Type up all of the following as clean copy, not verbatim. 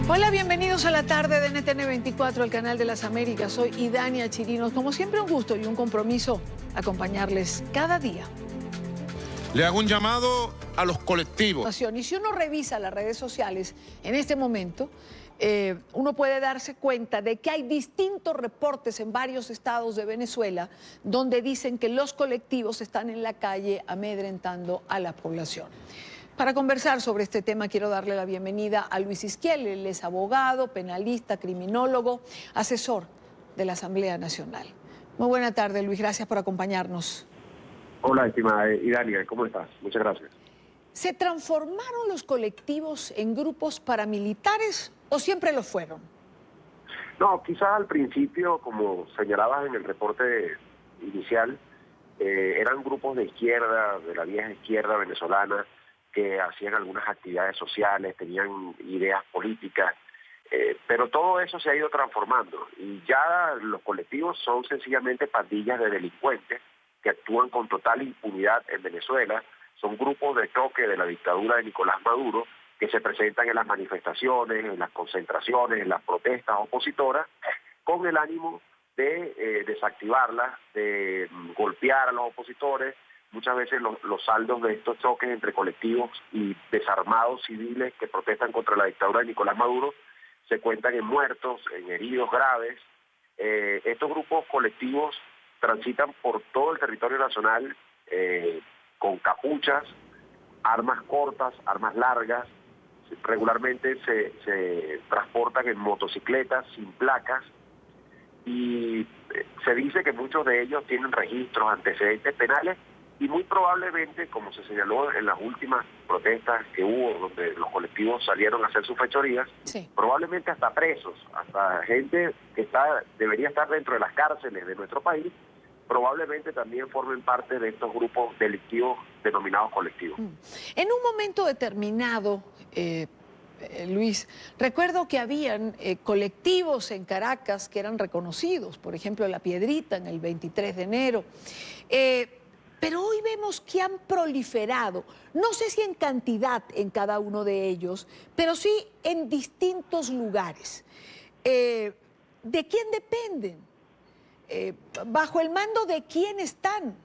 Hola, bienvenidos a la tarde de NTN 24, el canal de las Américas. Soy Idania Chirinos. Como siempre, un gusto y un compromiso acompañarles cada día. Le hago un llamado a los colectivos. Y si uno revisa las redes sociales en este momento, uno puede darse cuenta de que hay distintos reportes en varios estados de Venezuela donde dicen que los colectivos están en la calle amedrentando a la población. Para conversar sobre este tema quiero darle la bienvenida a Luis Izquiel. Él es abogado, penalista, criminólogo, asesor de la Asamblea Nacional. Muy buena tarde, Luis, gracias por acompañarnos. Hola, estimada Idania, ¿cómo estás? Muchas gracias. ¿Se transformaron los colectivos en grupos paramilitares o siempre lo fueron? No, quizás al principio, como señalabas en el reporte inicial, eran grupos de izquierda, de la vieja izquierda venezolana, que hacían algunas actividades sociales, tenían ideas políticas, pero todo eso se ha ido transformando y ya los colectivos son sencillamente pandillas de delincuentes que actúan con total impunidad en Venezuela. Son grupos de choque de la dictadura de Nicolás Maduro que se presentan en las manifestaciones, en las concentraciones, en las protestas opositoras, con el ánimo de desactivarlas, de golpear a los opositores. Muchas veces los saldos de estos choques entre colectivos y desarmados civiles que protestan contra la dictadura de Nicolás Maduro se cuentan en muertos, en heridos graves. Estos grupos colectivos transitan por todo el territorio nacional con capuchas, armas cortas, armas largas. Regularmente se transportan en motocicletas sin placas y se dice que muchos de ellos tienen registros, antecedentes penales y muy probablemente, como se señaló en las últimas protestas que hubo, donde los colectivos salieron a hacer sus fechorías, sí, probablemente hasta presos, hasta gente que debería estar dentro de las cárceles de nuestro país, probablemente también formen parte de estos grupos delictivos denominados colectivos. En un momento determinado, Luis, recuerdo que habían colectivos en Caracas que eran reconocidos, por ejemplo, La Piedrita en el 23 de enero, pero hoy vemos que han proliferado, no sé si en cantidad en cada uno de ellos, pero sí en distintos lugares. ¿De quién dependen? ¿Bajo el mando de quién están?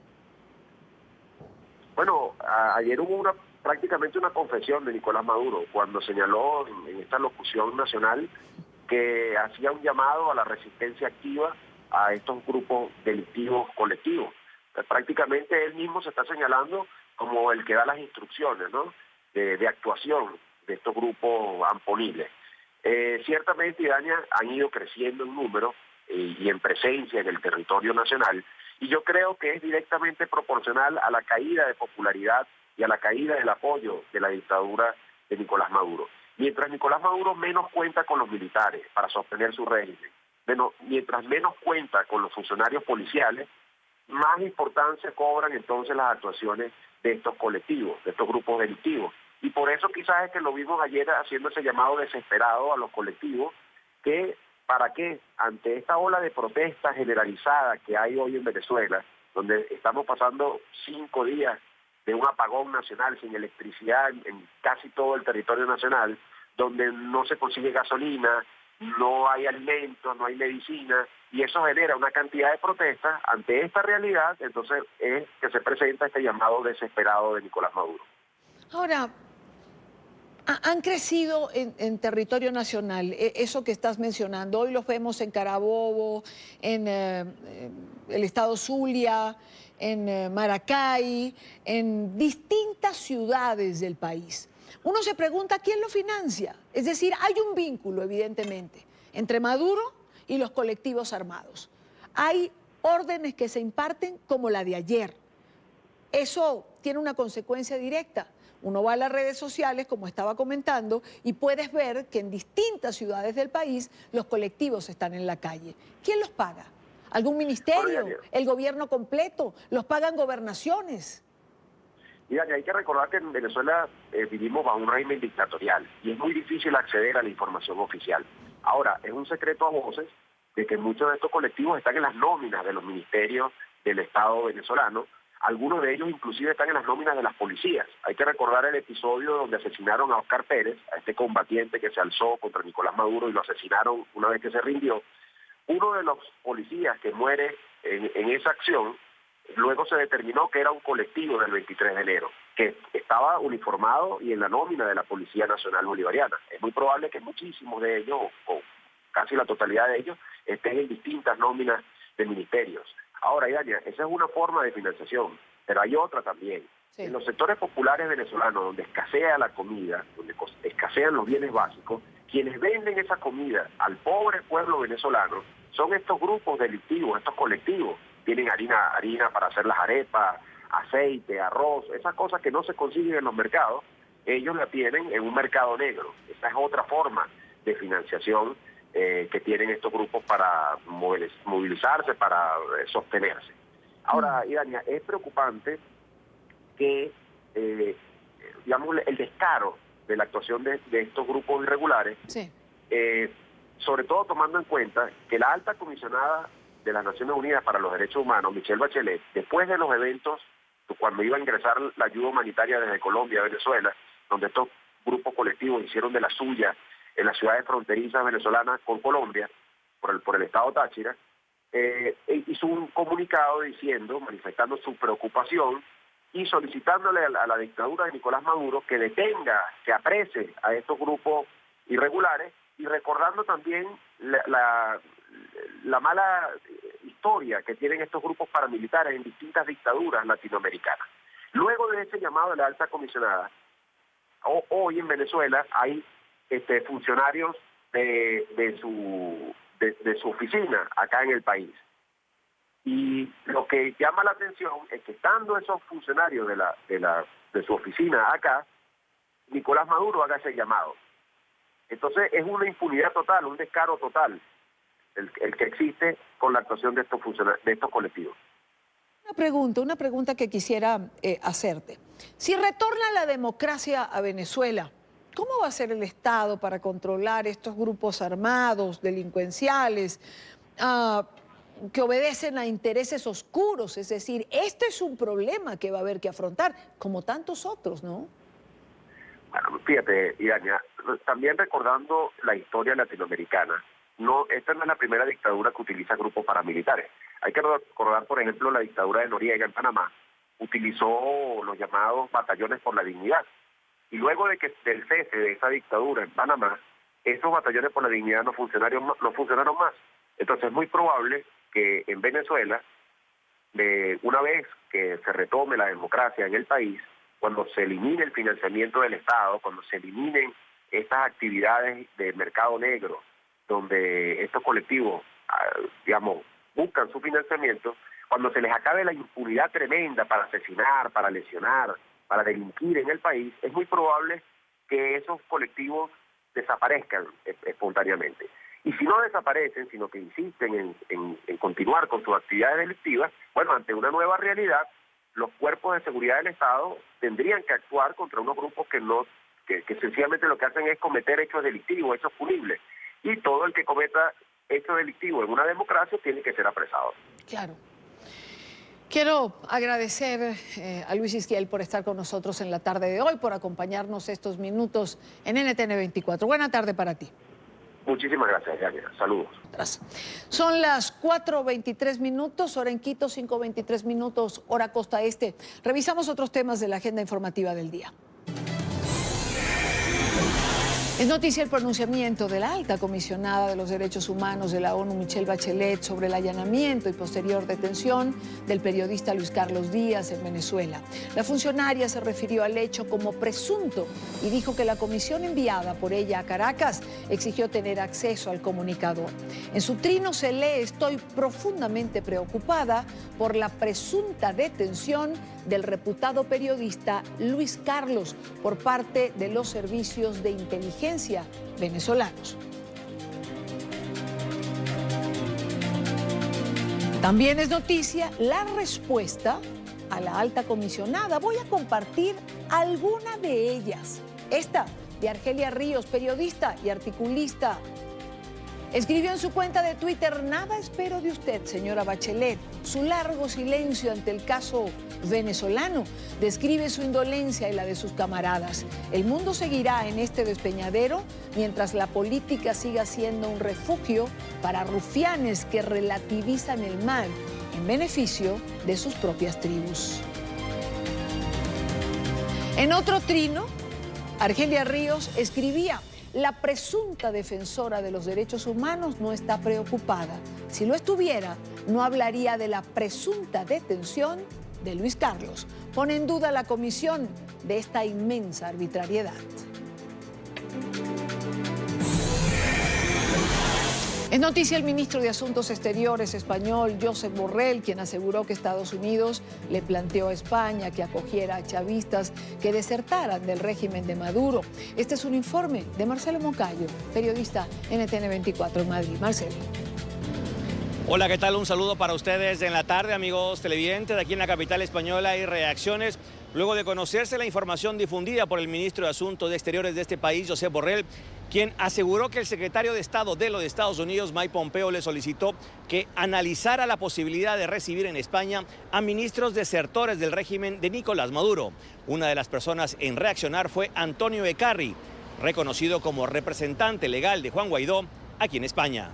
Bueno, ayer hubo prácticamente una confesión de Nicolás Maduro cuando señaló en esta locución nacional que hacía un llamado a la resistencia activa a estos grupos delictivos colectivos. Prácticamente él mismo se está señalando como el que da las instrucciones, ¿no?, de actuación de estos grupos amponiles. Ciertamente, Idania, han ido creciendo en número y en presencia en el territorio nacional, y yo creo que es directamente proporcional a la caída de popularidad y a la caída del apoyo de la dictadura de Nicolás Maduro. Mientras Nicolás Maduro menos cuenta con los militares para sostener su régimen, mientras menos cuenta con los funcionarios policiales, más importancia cobran entonces las actuaciones de estos colectivos, de estos grupos delictivos. Y por eso quizás es que lo vimos ayer haciendo ese llamado desesperado a los colectivos, que para qué, ante esta ola de protesta generalizada que hay hoy en Venezuela, donde estamos pasando 5 días de un apagón nacional sin electricidad en casi todo el territorio nacional, donde no se consigue gasolina, no hay alimentos, no hay medicina, y eso genera una cantidad de protestas. Ante esta realidad, entonces es que se presenta este llamado desesperado de Nicolás Maduro. Ahora, han crecido en territorio nacional, eso que estás mencionando. Hoy los vemos en Carabobo, en el estado Zulia, en Maracay, en distintas ciudades del país. Uno se pregunta quién lo financia. Es decir, hay un vínculo, evidentemente, entre Maduro y los colectivos armados. Hay órdenes que se imparten como la de ayer. Eso tiene una consecuencia directa. Uno va a las redes sociales, como estaba comentando, y puedes ver que en distintas ciudades del país los colectivos están en la calle. ¿Quién los paga? ¿Algún ministerio? ¿El gobierno completo? ¿Los pagan gobernaciones? Mira, que hay que recordar que en Venezuela vivimos bajo un régimen dictatorial y es muy difícil acceder a la información oficial. Ahora, es un secreto a voces de que muchos de estos colectivos están en las nóminas de los ministerios del Estado venezolano, Algunos de ellos inclusive están en las nóminas de las policías. Hay que recordar el episodio donde asesinaron a Oscar Pérez, a este combatiente que se alzó contra Nicolás Maduro y lo asesinaron una vez que se rindió. Uno de los policías que muere en esa acción, luego se determinó que era un colectivo del 23 de enero, que estaba uniformado y en la nómina de la Policía Nacional Bolivariana. Es muy probable que muchísimos de ellos, o casi la totalidad de ellos, estén en distintas nóminas de ministerios. Ahora, Idania, esa es una forma de financiación, pero hay otra también. Sí. En los sectores populares venezolanos, donde escasea la comida, donde escasean los bienes básicos, quienes venden esa comida al pobre pueblo venezolano son estos grupos delictivos, estos colectivos. Tienen harina para hacer las arepas, aceite, arroz, esas cosas que no se consiguen en los mercados, ellos la tienen en un mercado negro. Esa es otra forma de financiación que tienen estos grupos para movilizarse, para sostenerse. Ahora, Idania, es preocupante que, digamos, el descaro de la actuación de estos grupos irregulares, sí. Sobre todo tomando en cuenta que la alta comisionada de las Naciones Unidas para los Derechos Humanos, Michelle Bachelet, después de los eventos, cuando iba a ingresar la ayuda humanitaria desde Colombia a Venezuela, donde estos grupos colectivos hicieron de la suya en las ciudades fronterizas venezolanas con Colombia, por el estado Táchira, hizo un comunicado manifestando su preocupación y solicitándole a la dictadura de Nicolás Maduro que detenga, que aprese a estos grupos irregulares y recordando también la mala historia que tienen estos grupos paramilitares en distintas dictaduras latinoamericanas. Luego de ese llamado de la alta comisionada, hoy en Venezuela hay funcionarios de su oficina acá en el país. Y lo que llama la atención es que estando esos funcionarios de su oficina acá, Nicolás Maduro haga ese llamado. Entonces es una impunidad total, un descaro total el que existe con la actuación de estos colectivos. Una pregunta que quisiera hacerte. Si retorna la democracia a Venezuela, ¿cómo va a ser el Estado para controlar estos grupos armados, delincuenciales, que obedecen a intereses oscuros? Es decir, este es un problema que va a haber que afrontar, como tantos otros, ¿no? Bueno, fíjate, Idania, también recordando la historia latinoamericana, esta no es la primera dictadura que utiliza grupos paramilitares. Hay que recordar, por ejemplo, la dictadura de Noriega en Panamá, utilizó los llamados batallones por la dignidad. Y luego del cese de esa dictadura en Panamá, esos batallones por la dignidad no funcionaron más. Entonces es muy probable que en Venezuela, una vez que se retome la democracia en el país, cuando se elimine el financiamiento del Estado, cuando se eliminen estas actividades de mercado negro, donde estos colectivos, buscan su financiamiento, cuando se les acabe la impunidad tremenda para asesinar, para lesionar, para delinquir en el país, es muy probable que esos colectivos desaparezcan espontáneamente. Y si no desaparecen, sino que insisten en continuar con sus actividades delictivas, bueno, ante una nueva realidad, los cuerpos de seguridad del Estado tendrían que actuar contra unos grupos que sencillamente lo que hacen es cometer hechos delictivos, hechos punibles. Y todo el que cometa hechos delictivos en una democracia tiene que ser apresado. Claro. Quiero agradecer a Luis Isquiel por estar con nosotros en la tarde de hoy, por acompañarnos estos minutos en NTN 24. Buena tarde para ti. Muchísimas gracias, Yanira. Saludos. Son las 4:23 minutos, hora en Quito, 5:23 minutos, hora Costa Este. Revisamos otros temas de la agenda informativa del día. Es noticia el pronunciamiento de la alta comisionada de los derechos humanos de la ONU, Michelle Bachelet, sobre el allanamiento y posterior detención del periodista Luis Carlos Díaz en Venezuela. La funcionaria se refirió al hecho como presunto y dijo que la comisión enviada por ella a Caracas exigió tener acceso al comunicador. En su trino se lee: estoy profundamente preocupada por la presunta detención del reputado periodista Luis Carlos por parte de los servicios de inteligencia venezolanos. También es noticia la respuesta a la alta comisionada. Voy a compartir alguna de ellas. Esta de Argelia Ríos, periodista y articulista Escribió en su cuenta de Twitter: nada espero de usted, señora Bachelet. Su largo silencio ante el caso venezolano describe su indolencia y la de sus camaradas. El mundo seguirá en este despeñadero mientras la política siga siendo un refugio para rufianes que relativizan el mal en beneficio de sus propias tribus. En otro trino, Argelia Ríos escribía: la presunta defensora de los derechos humanos no está preocupada. Si lo estuviera, no hablaría de la presunta detención de Luis Carlos. Pone en duda la comisión de esta inmensa arbitrariedad. Es noticia el ministro de Asuntos Exteriores español, Josep Borrell, quien aseguró que Estados Unidos le planteó a España que acogiera a chavistas que desertaran del régimen de Maduro. Este es un informe de Marcelo Moncayo, periodista NTN 24 en Madrid. Marcelo. Hola, ¿qué tal? Un saludo para ustedes en la tarde, amigos televidentes. Aquí en la capital española hay reacciones luego de conocerse la información difundida por el ministro de Asuntos Exteriores de este país, Josep Borrell, quien aseguró que el secretario de Estado de los Estados Unidos, Mike Pompeo, le solicitó que analizara la posibilidad de recibir en España a ministros desertores del régimen de Nicolás Maduro. Una de las personas en reaccionar fue Antonio Ekarri, reconocido como representante legal de Juan Guaidó aquí en España.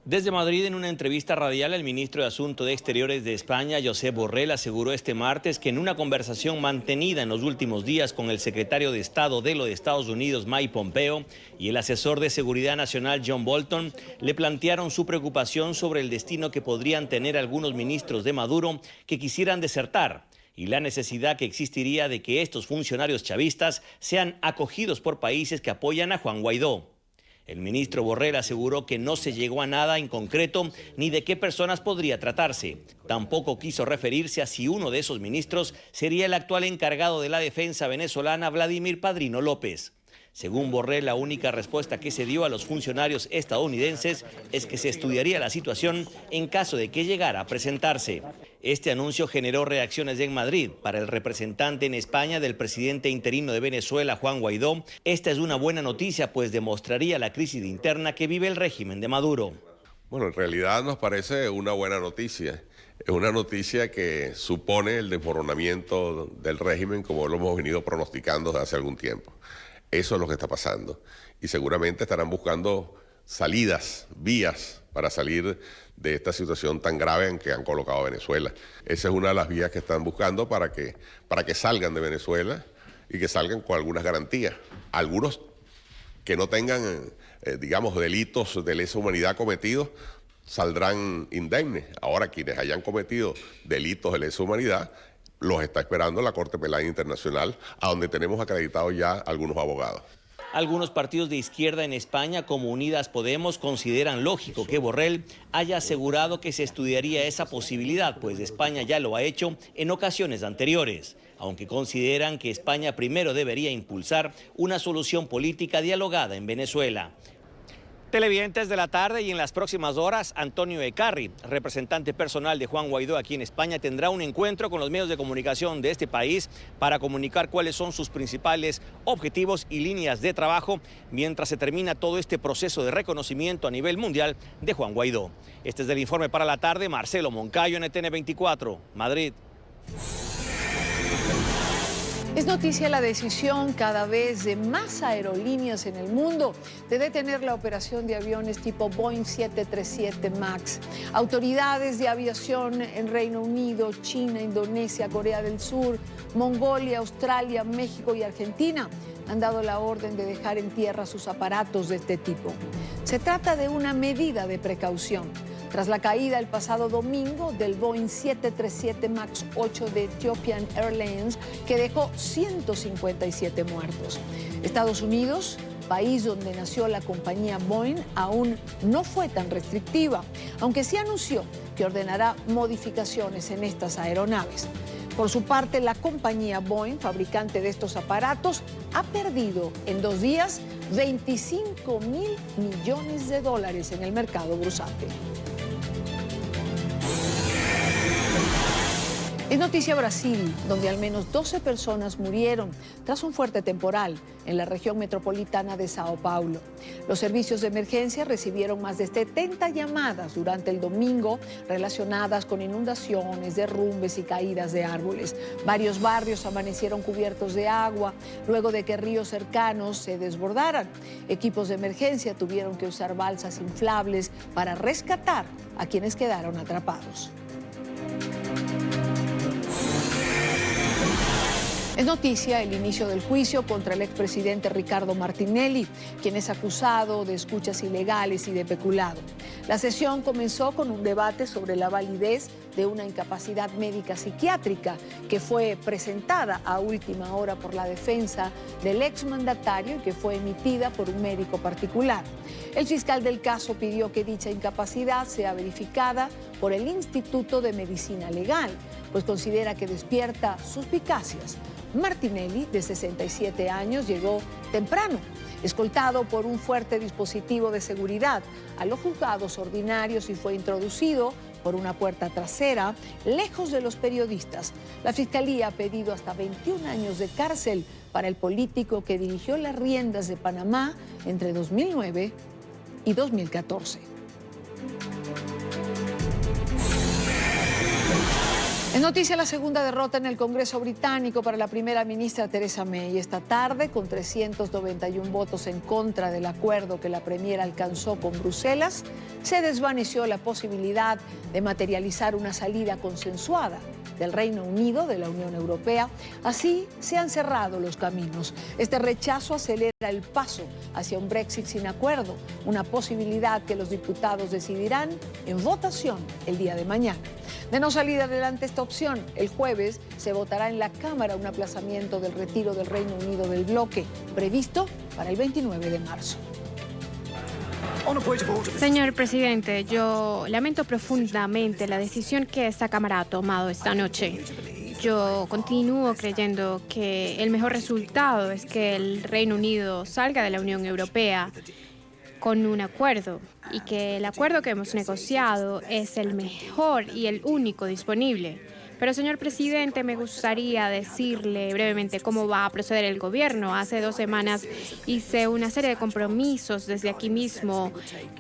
Desde Madrid, en una entrevista radial, el ministro de Asuntos Exteriores de España, Josep Borrell, aseguró este martes que en una conversación mantenida en los últimos días con el secretario de Estado de los Estados Unidos, Mike Pompeo, y el asesor de Seguridad Nacional, John Bolton, le plantearon su preocupación sobre el destino que podrían tener algunos ministros de Maduro que quisieran desertar y la necesidad que existiría de que estos funcionarios chavistas sean acogidos por países que apoyan a Juan Guaidó. El ministro Borrell aseguró que no se llegó a nada en concreto ni de qué personas podría tratarse. Tampoco quiso referirse a si uno de esos ministros sería el actual encargado de la defensa venezolana, Vladimir Padrino López. Según Borrell, la única respuesta que se dio a los funcionarios estadounidenses es que se estudiaría la situación en caso de que llegara a presentarse. Este anuncio generó reacciones en Madrid. Para el representante en España del presidente interino de Venezuela, Juan Guaidó, esta es una buena noticia, pues demostraría la crisis interna que vive el régimen de Maduro. Bueno, en realidad nos parece una buena noticia. Es una noticia que supone el desmoronamiento del régimen, como lo hemos venido pronosticando desde hace algún tiempo. Eso es lo que está pasando. Y seguramente estarán buscando salidas, vías para salir de esta situación tan grave en que han colocado a Venezuela. Esa es una de las vías que están buscando para que salgan de Venezuela y que salgan con algunas garantías. Algunos que no tengan, digamos, delitos de lesa humanidad cometidos saldrán indemnes. Ahora, quienes hayan cometido delitos de lesa humanidad, los está esperando la Corte Penal Internacional, a donde tenemos acreditados ya algunos abogados. Algunos partidos de izquierda en España, como Unidas Podemos, consideran lógico que Borrell haya asegurado que se estudiaría esa posibilidad, pues España ya lo ha hecho en ocasiones anteriores, aunque consideran que España primero debería impulsar una solución política dialogada en Venezuela. Televidentes de la tarde, y en las próximas horas, Antonio Ekarri, representante personal de Juan Guaidó aquí en España, tendrá un encuentro con los medios de comunicación de este país para comunicar cuáles son sus principales objetivos y líneas de trabajo mientras se termina todo este proceso de reconocimiento a nivel mundial de Juan Guaidó. Este es el informe para la tarde. Marcelo Moncayo, NTN 24, Madrid. Es noticia la decisión cada vez de más aerolíneas en el mundo de detener la operación de aviones tipo Boeing 737 MAX. Autoridades de aviación en Reino Unido, China, Indonesia, Corea del Sur, Mongolia, Australia, México y Argentina han dado la orden de dejar en tierra sus aparatos de este tipo. Se trata de una medida de precaución tras la caída el pasado domingo del Boeing 737 MAX 8 de Ethiopian Airlines, que dejó 157 muertos. Estados Unidos, país donde nació la compañía Boeing, aún no fue tan restrictiva, aunque sí anunció que ordenará modificaciones en estas aeronaves. Por su parte, la compañía Boeing, fabricante de estos aparatos, ha perdido en 2 días $25.000 millones en el mercado bursátil. Es noticia Brasil, donde al menos 12 personas murieron tras un fuerte temporal en la región metropolitana de Sao Paulo. Los servicios de emergencia recibieron más de 70 llamadas durante el domingo relacionadas con inundaciones, derrumbes y caídas de árboles. Varios barrios amanecieron cubiertos de agua luego de que ríos cercanos se desbordaran. Equipos de emergencia tuvieron que usar balsas inflables para rescatar a quienes quedaron atrapados. Es noticia el inicio del juicio contra el expresidente Ricardo Martinelli, quien es acusado de escuchas ilegales y de peculado. La sesión comenzó con un debate sobre la validez de una incapacidad médica psiquiátrica que fue presentada a última hora por la defensa del exmandatario y que fue emitida por un médico particular. El fiscal del caso pidió que dicha incapacidad sea verificada por el Instituto de Medicina Legal, pues considera que despierta suspicacias. Martinelli, de 67 años, llegó temprano, escoltado por un fuerte dispositivo de seguridad a los juzgados ordinarios y fue introducido por una puerta trasera, lejos de los periodistas. La Fiscalía ha pedido hasta 21 años de cárcel para el político que dirigió las riendas de Panamá entre 2009 y 2014. Es noticia la segunda derrota en el Congreso británico para la primera ministra Theresa May. Esta tarde, con 391 votos en contra del acuerdo que la premier alcanzó con Bruselas, se desvaneció la posibilidad de materializar una salida consensuada del Reino Unido de la Unión Europea. Así se han cerrado los caminos. Este rechazo acelera el paso hacia un Brexit sin acuerdo, una posibilidad que los diputados decidirán en votación el día de mañana. De no salir adelante esta opción, el jueves se votará en la Cámara un aplazamiento del retiro del Reino Unido del bloque, previsto para el 29 de marzo. Señor presidente, yo lamento profundamente la decisión que esta Cámara ha tomado esta noche. Yo continúo creyendo que el mejor resultado es que el Reino Unido salga de la Unión Europea con un acuerdo y que el acuerdo que hemos negociado es el mejor y el único disponible. Pero, señor presidente, me gustaría decirle brevemente cómo va a proceder el gobierno. Hace 2 semanas hice una serie de compromisos desde aquí mismo,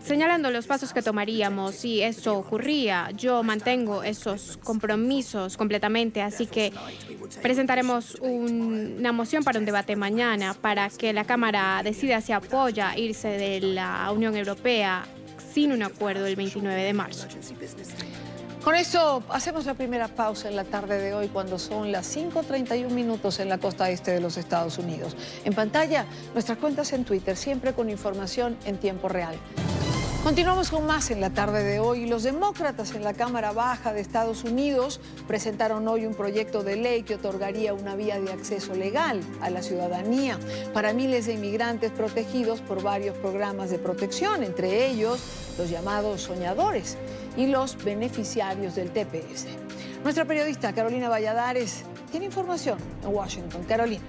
señalando los pasos que tomaríamos si eso ocurría. Yo mantengo esos compromisos completamente, así que presentaremos una moción para un debate mañana para que la Cámara decida si apoya irse de la Unión Europea sin un acuerdo el 29 de marzo. Con esto hacemos la primera pausa en la tarde de hoy cuando son las 5:31 minutos en la costa este de los Estados Unidos. En pantalla, nuestras cuentas en Twitter, siempre con información en tiempo real. Continuamos con más en la tarde de hoy. Los demócratas en la Cámara Baja de Estados Unidos presentaron hoy un proyecto de ley que otorgaría una vía de acceso legal a la ciudadanía para miles de inmigrantes protegidos por varios programas de protección, entre ellos los llamados soñadores y los beneficiarios del TPS. Nuestra periodista Carolina Valladares tiene información en Washington. Carolina.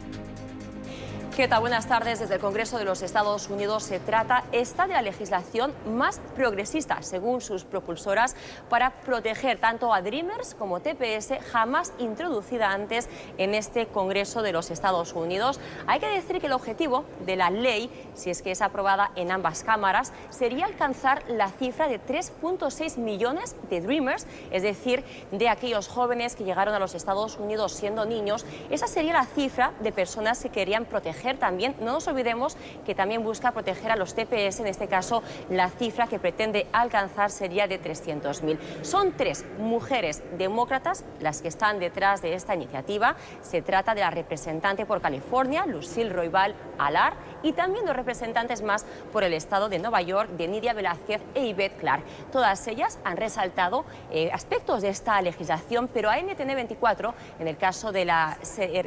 ¿Qué tal? Buenas tardes. Desde el Congreso de los Estados Unidos se trata esta de la legislación más progresista, según sus propulsoras, para proteger tanto a Dreamers como TPS, jamás introducida antes en este Congreso de los Estados Unidos. Hay que decir que el objetivo de la ley, si es que es aprobada en ambas cámaras, sería alcanzar la cifra de 3.6 millones de Dreamers, es decir, de aquellos jóvenes que llegaron a los Estados Unidos siendo niños. Esa sería la cifra de personas que querían proteger también. No nos olvidemos que también busca proteger a los TPS. En este caso, la cifra que pretende alcanzar sería de 300.000. Son 3 mujeres demócratas las que están detrás de esta iniciativa. Se trata de la representante por California, Lucille Roybal Allard, y también 2 representantes más por el estado de Nueva York, de Nydia Velázquez e Yvette Clarke. Todas ellas han resaltado aspectos de esta legislación, pero a NTN 24, en el caso de la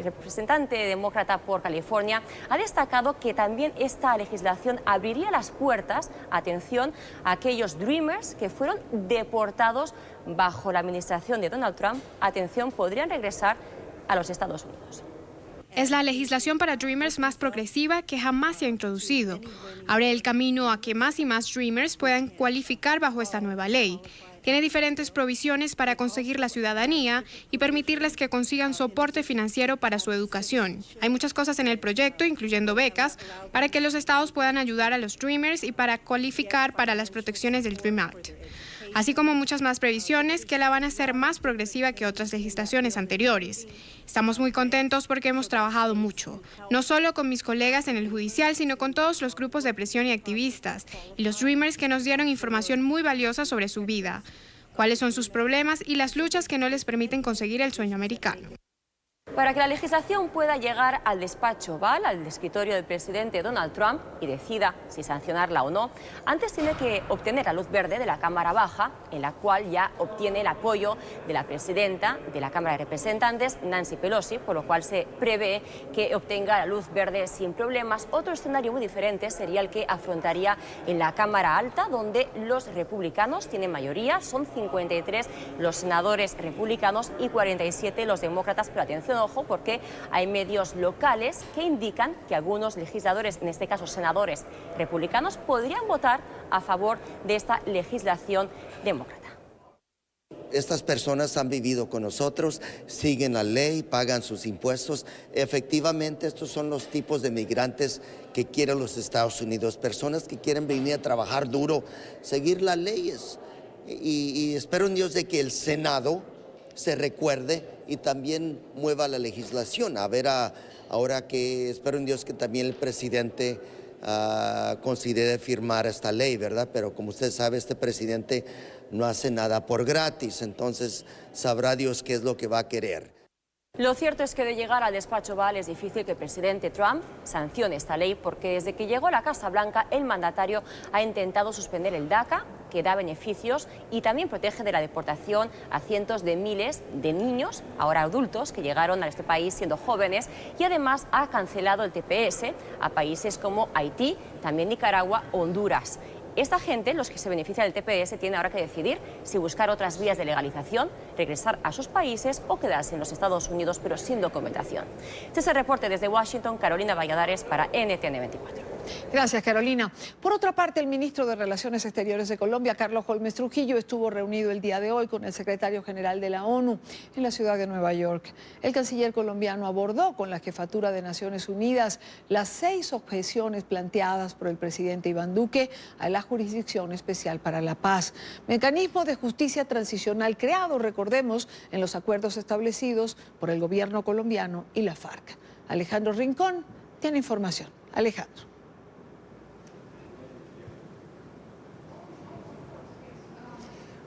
representante demócrata por California, ha destacado que también esta legislación abriría las puertas, atención, a aquellos Dreamers que fueron deportados bajo la administración de Donald Trump. Atención, podrían regresar a los Estados Unidos. Es la legislación para Dreamers más progresiva que jamás se ha introducido. Abre el camino a que más y más Dreamers puedan cualificar bajo esta nueva ley. Tiene diferentes provisiones para conseguir la ciudadanía y permitirles que consigan soporte financiero para su educación. Hay muchas cosas en el proyecto, incluyendo becas, para que los estados puedan ayudar a los Dreamers y para cualificar para las protecciones del Dream Act, así como muchas más previsiones que la van a hacer más progresiva que otras legislaciones anteriores. Estamos muy contentos porque hemos trabajado mucho, no solo con mis colegas en el judicial, sino con todos los grupos de presión y activistas, y los Dreamers que nos dieron información muy valiosa sobre su vida, cuáles son sus problemas y las luchas que no les permiten conseguir el sueño americano. Para que la legislación pueda llegar al despacho Oval, al escritorio del presidente Donald Trump, y decida si sancionarla o no, antes tiene que obtener la luz verde de la Cámara Baja, en la cual ya obtiene el apoyo de la presidenta de la Cámara de Representantes, Nancy Pelosi, por lo cual se prevé que obtenga la luz verde sin problemas. Otro escenario muy diferente sería el que afrontaría en la Cámara Alta, donde los republicanos tienen mayoría, son 53 los senadores republicanos y 47 los demócratas, pero atención, ojo, porque hay medios locales que indican que algunos legisladores, en este caso senadores republicanos, podrían votar a favor de esta legislación demócrata. Estas personas han vivido con nosotros, siguen la ley, pagan sus impuestos. Efectivamente, estos son los tipos de migrantes que quieren los Estados Unidos, personas que quieren venir a trabajar duro, seguir las leyes. Y espero en Dios de que el Senado se recuerde y también mueva la legislación. Ahora que espero en Dios que también el presidente considere firmar esta ley, ¿verdad? Pero como usted sabe, este presidente no hace nada por gratis, entonces sabrá Dios qué es lo que va a querer. Lo cierto es que de llegar al despacho Oval es difícil que el presidente Trump sancione esta ley, porque desde que llegó a la Casa Blanca el mandatario ha intentado suspender el DACA, que da beneficios y también protege de la deportación a cientos de miles de niños, ahora adultos, que llegaron a este país siendo jóvenes, y además ha cancelado el TPS a países como Haití, también Nicaragua, Honduras. Esta gente, los que se benefician del TPS, tienen ahora que decidir si buscar otras vías de legalización, regresar a sus países o quedarse en los Estados Unidos, pero sin documentación. Este es el reporte desde Washington, Carolina Valladares para NTN 24. Gracias, Carolina. Por otra parte, el ministro de Relaciones Exteriores de Colombia, Carlos Holmes Trujillo, estuvo reunido el día de hoy con el secretario general de la ONU en la ciudad de Nueva York. El canciller colombiano abordó con la jefatura de Naciones Unidas las 6 objeciones planteadas por el presidente Iván Duque a la Jurisdicción Especial para la Paz, mecanismo de justicia transicional creado, recordemos, en los acuerdos establecidos por el gobierno colombiano y la FARC. Alejandro Rincón tiene información. Alejandro.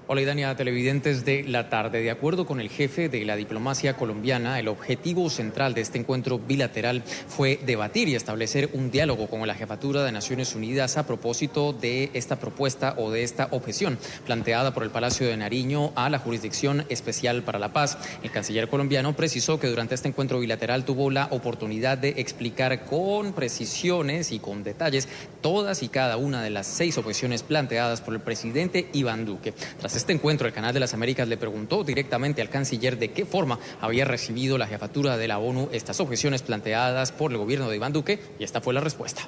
Hola, Idania, televidentes de la tarde. De acuerdo con el jefe de la diplomacia colombiana, el objetivo central de este encuentro bilateral fue debatir y establecer un diálogo con la jefatura de Naciones Unidas a propósito de esta propuesta o de esta objeción planteada por el Palacio de Nariño a la Jurisdicción Especial para la Paz. El canciller colombiano precisó que durante este encuentro bilateral tuvo la oportunidad de explicar con precisiones y con detalles todas y cada una de las 6 objeciones planteadas por el presidente Iván Duque. Tras este encuentro, el Canal de las Américas le preguntó directamente al canciller de qué forma había recibido la jefatura de la ONU estas objeciones planteadas por el gobierno de Iván Duque, y esta fue la respuesta.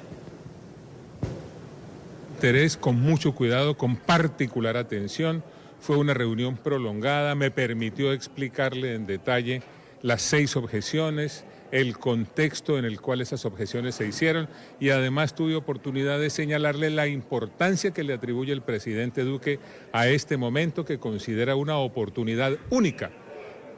Interés, con mucho cuidado, con particular atención. Fue una reunión prolongada, me permitió explicarle en detalle las 6 objeciones, el contexto en el cual esas objeciones se hicieron, y además tuve oportunidad de señalarle la importancia que le atribuye el presidente Duque a este momento, que considera una oportunidad única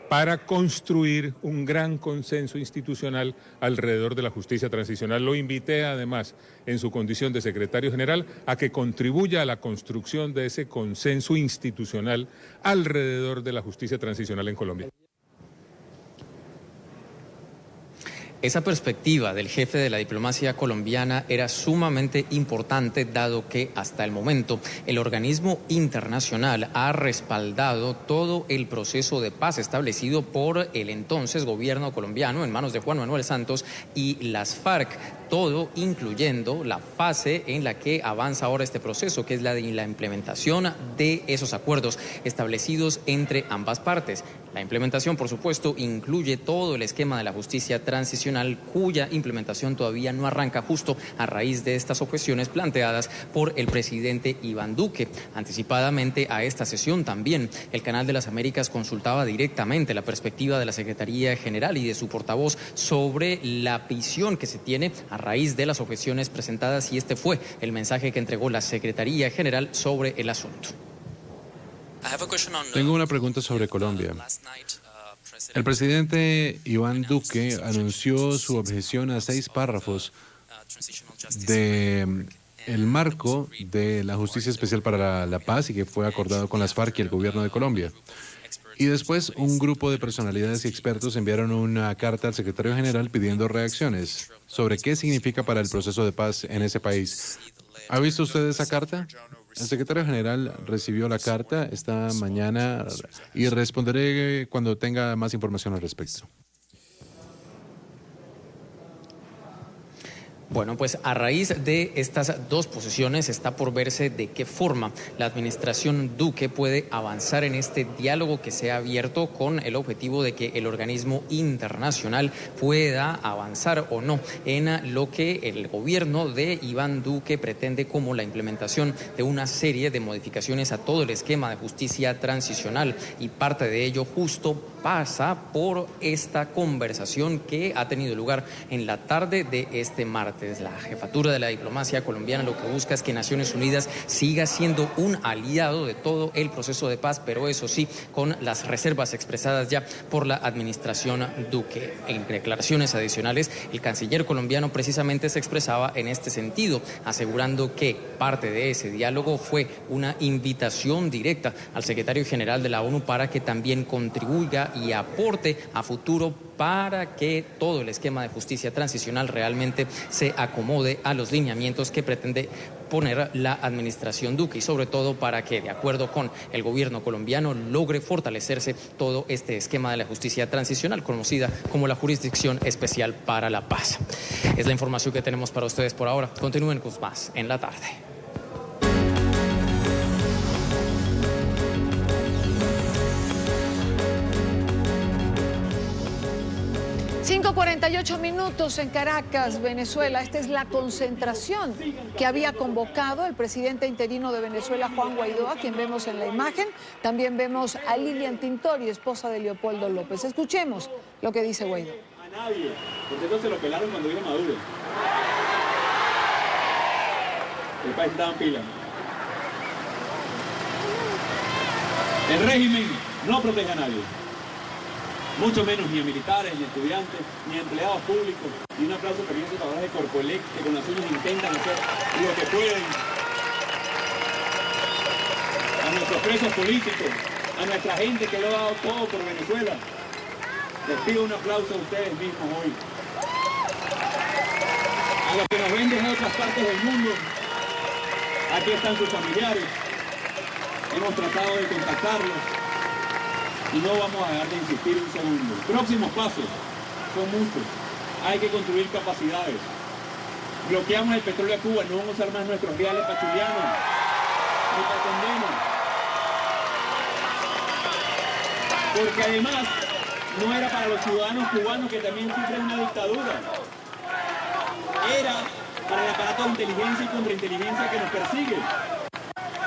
para construir un gran consenso institucional alrededor de la justicia transicional. Lo invité además, en su condición de secretario general, a que contribuya a la construcción de ese consenso institucional alrededor de la justicia transicional en Colombia. Esa perspectiva del jefe de la diplomacia colombiana era sumamente importante, dado que hasta el momento el organismo internacional ha respaldado todo el proceso de paz establecido por el entonces gobierno colombiano en manos de Juan Manuel Santos y las FARC. todo incluyendo la fase en la que avanza ahora este proceso, que es la de la implementación de esos acuerdos establecidos entre ambas partes. La implementación, por supuesto, incluye todo el esquema de la justicia transicional, cuya implementación todavía no arranca justo a raíz de estas objeciones planteadas por el presidente Iván Duque. Anticipadamente a esta sesión también, el Canal de las Américas consultaba directamente la perspectiva de la Secretaría General y de su portavoz sobre la visión que se tiene a raíz de las objeciones presentadas, y este fue el mensaje que entregó la Secretaría General sobre el asunto. Tengo una pregunta sobre Colombia. El presidente Iván Duque anunció su objeción a 6 párrafos de el marco de la Justicia Especial para la Paz, y que fue acordado con las FARC y el gobierno de Colombia. Y después un grupo de personalidades y expertos enviaron una carta al secretario general pidiendo reacciones sobre qué significa para el proceso de paz en ese país. ¿Ha visto usted esa carta? El secretario general recibió la carta esta mañana y responderé cuando tenga más información al respecto. Bueno, pues a raíz de estas dos posiciones está por verse de qué forma la administración Duque puede avanzar en este diálogo que se ha abierto con el objetivo de que el organismo internacional pueda avanzar o no en lo que el gobierno de Iván Duque pretende como la implementación de una serie de modificaciones a todo el esquema de justicia transicional, y parte de ello justo pasa por esta conversación que ha tenido lugar en la tarde de este martes. La jefatura de la diplomacia colombiana lo que busca es que Naciones Unidas siga siendo un aliado de todo el proceso de paz, pero eso sí, con las reservas expresadas ya por la administración Duque. En declaraciones adicionales, el canciller colombiano precisamente se expresaba en este sentido, asegurando que parte de ese diálogo fue una invitación directa al secretario general de la ONU para que también contribuya y aporte a futuro para que todo el esquema de justicia transicional realmente se acomode a los lineamientos que pretende poner la administración Duque, y sobre todo para que, de acuerdo con el gobierno colombiano, logre fortalecerse todo este esquema de la justicia transicional, conocida como la Jurisdicción Especial para la Paz. Es la información que tenemos para ustedes por ahora. Continúen con más en la tarde. 5:48 minutos en Caracas, Venezuela. Esta es la concentración que había convocado el presidente interino de Venezuela, Juan Guaidó, a quien vemos en la imagen. También vemos a Lilian Tintori, esposa de Leopoldo López. Escuchemos lo que dice Guaidó. A nadie, porque no se lo pelaron cuando vino Maduro. El país estaba en pila. El régimen no protege a nadie. Mucho menos ni a militares, ni a estudiantes, ni a empleados públicos. Y un aplauso también a esos trabajadores de Corpoelec que con las uñas intentan hacer lo que pueden. A nuestros presos políticos, a nuestra gente que lo ha dado todo por Venezuela. Les pido un aplauso a ustedes mismos hoy. A los que nos ven desde otras partes del mundo, aquí están sus familiares. Hemos tratado de contactarlos y no vamos a dejar de insistir un segundo. Próximos pasos son muchos. Hay que construir capacidades. Bloqueamos el petróleo a Cuba, no vamos a usar más nuestros reales pachulianos ni para condena. Porque además no era para los ciudadanos cubanos que también sufren una dictadura. Era para el aparato de inteligencia y contrainteligencia que nos persigue.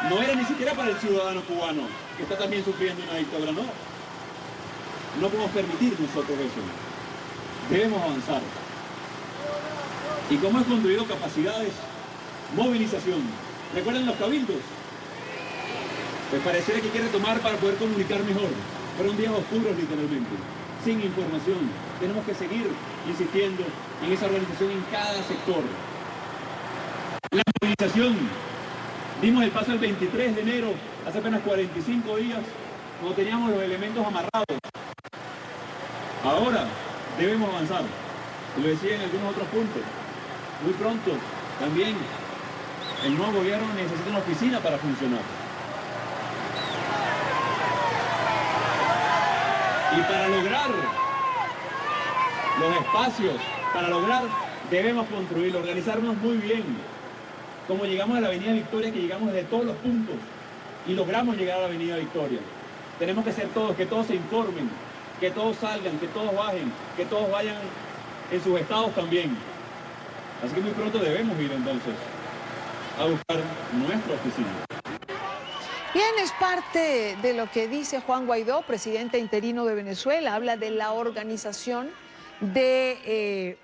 No era ni siquiera para el ciudadano cubano, que está también sufriendo una dictadura, no. No podemos permitir nosotros eso. Debemos avanzar. ¿Y cómo hemos construido capacidades? Movilización. ¿Recuerdan los cabildos? Pues pareciera que quiere tomar para poder comunicar mejor. Fueron días oscuros literalmente, sin información. Tenemos que seguir insistiendo en esa organización en cada sector. La movilización. Dimos el paso el 23 de enero, hace apenas 45 días, cuando teníamos los elementos amarrados. Ahora debemos avanzar. Lo decía en algunos otros puntos. Muy pronto también el nuevo gobierno necesita una oficina para funcionar. Y para lograr los espacios, para lograr Debemos construirlo, organizarnos muy bien. Como llegamos a la Avenida Victoria, que llegamos desde todos los puntos y logramos llegar a la Avenida Victoria. Tenemos que ser todos, que todos se informen, que todos salgan, que todos bajen, que todos vayan en sus estados también. Así que muy pronto debemos ir entonces a buscar nuestra oficina. Bien, es parte de lo que dice Juan Guaidó, presidente interino de Venezuela. Habla de la organización, de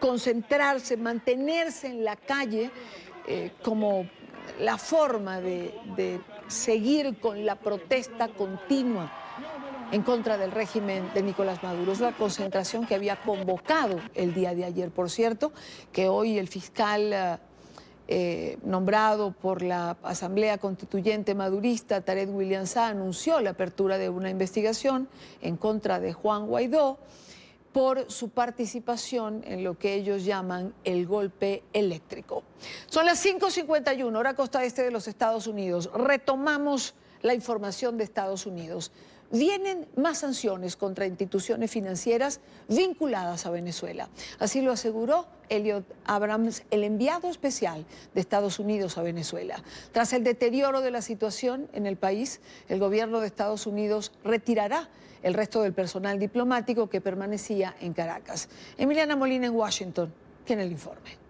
concentrarse, mantenerse en la calle como la forma de seguir con la protesta continua en contra del régimen de Nicolás Maduro. Es la concentración que había convocado el día de ayer. Por cierto, que hoy el fiscal nombrado por la Asamblea Constituyente Madurista, Tarek William Saab, anunció la apertura de una investigación en contra de Juan Guaidó por su participación en lo que ellos llaman el golpe eléctrico. Son las 5:51, hora costa este de los Estados Unidos. Retomamos la información de Estados Unidos. Vienen más sanciones contra instituciones financieras vinculadas a Venezuela. Así lo aseguró Elliot Abrams, el enviado especial de Estados Unidos a Venezuela. Tras el deterioro de la situación en el país, el gobierno de Estados Unidos retirará el resto del personal diplomático que permanecía en Caracas. Emiliana Molina en Washington tiene el informe.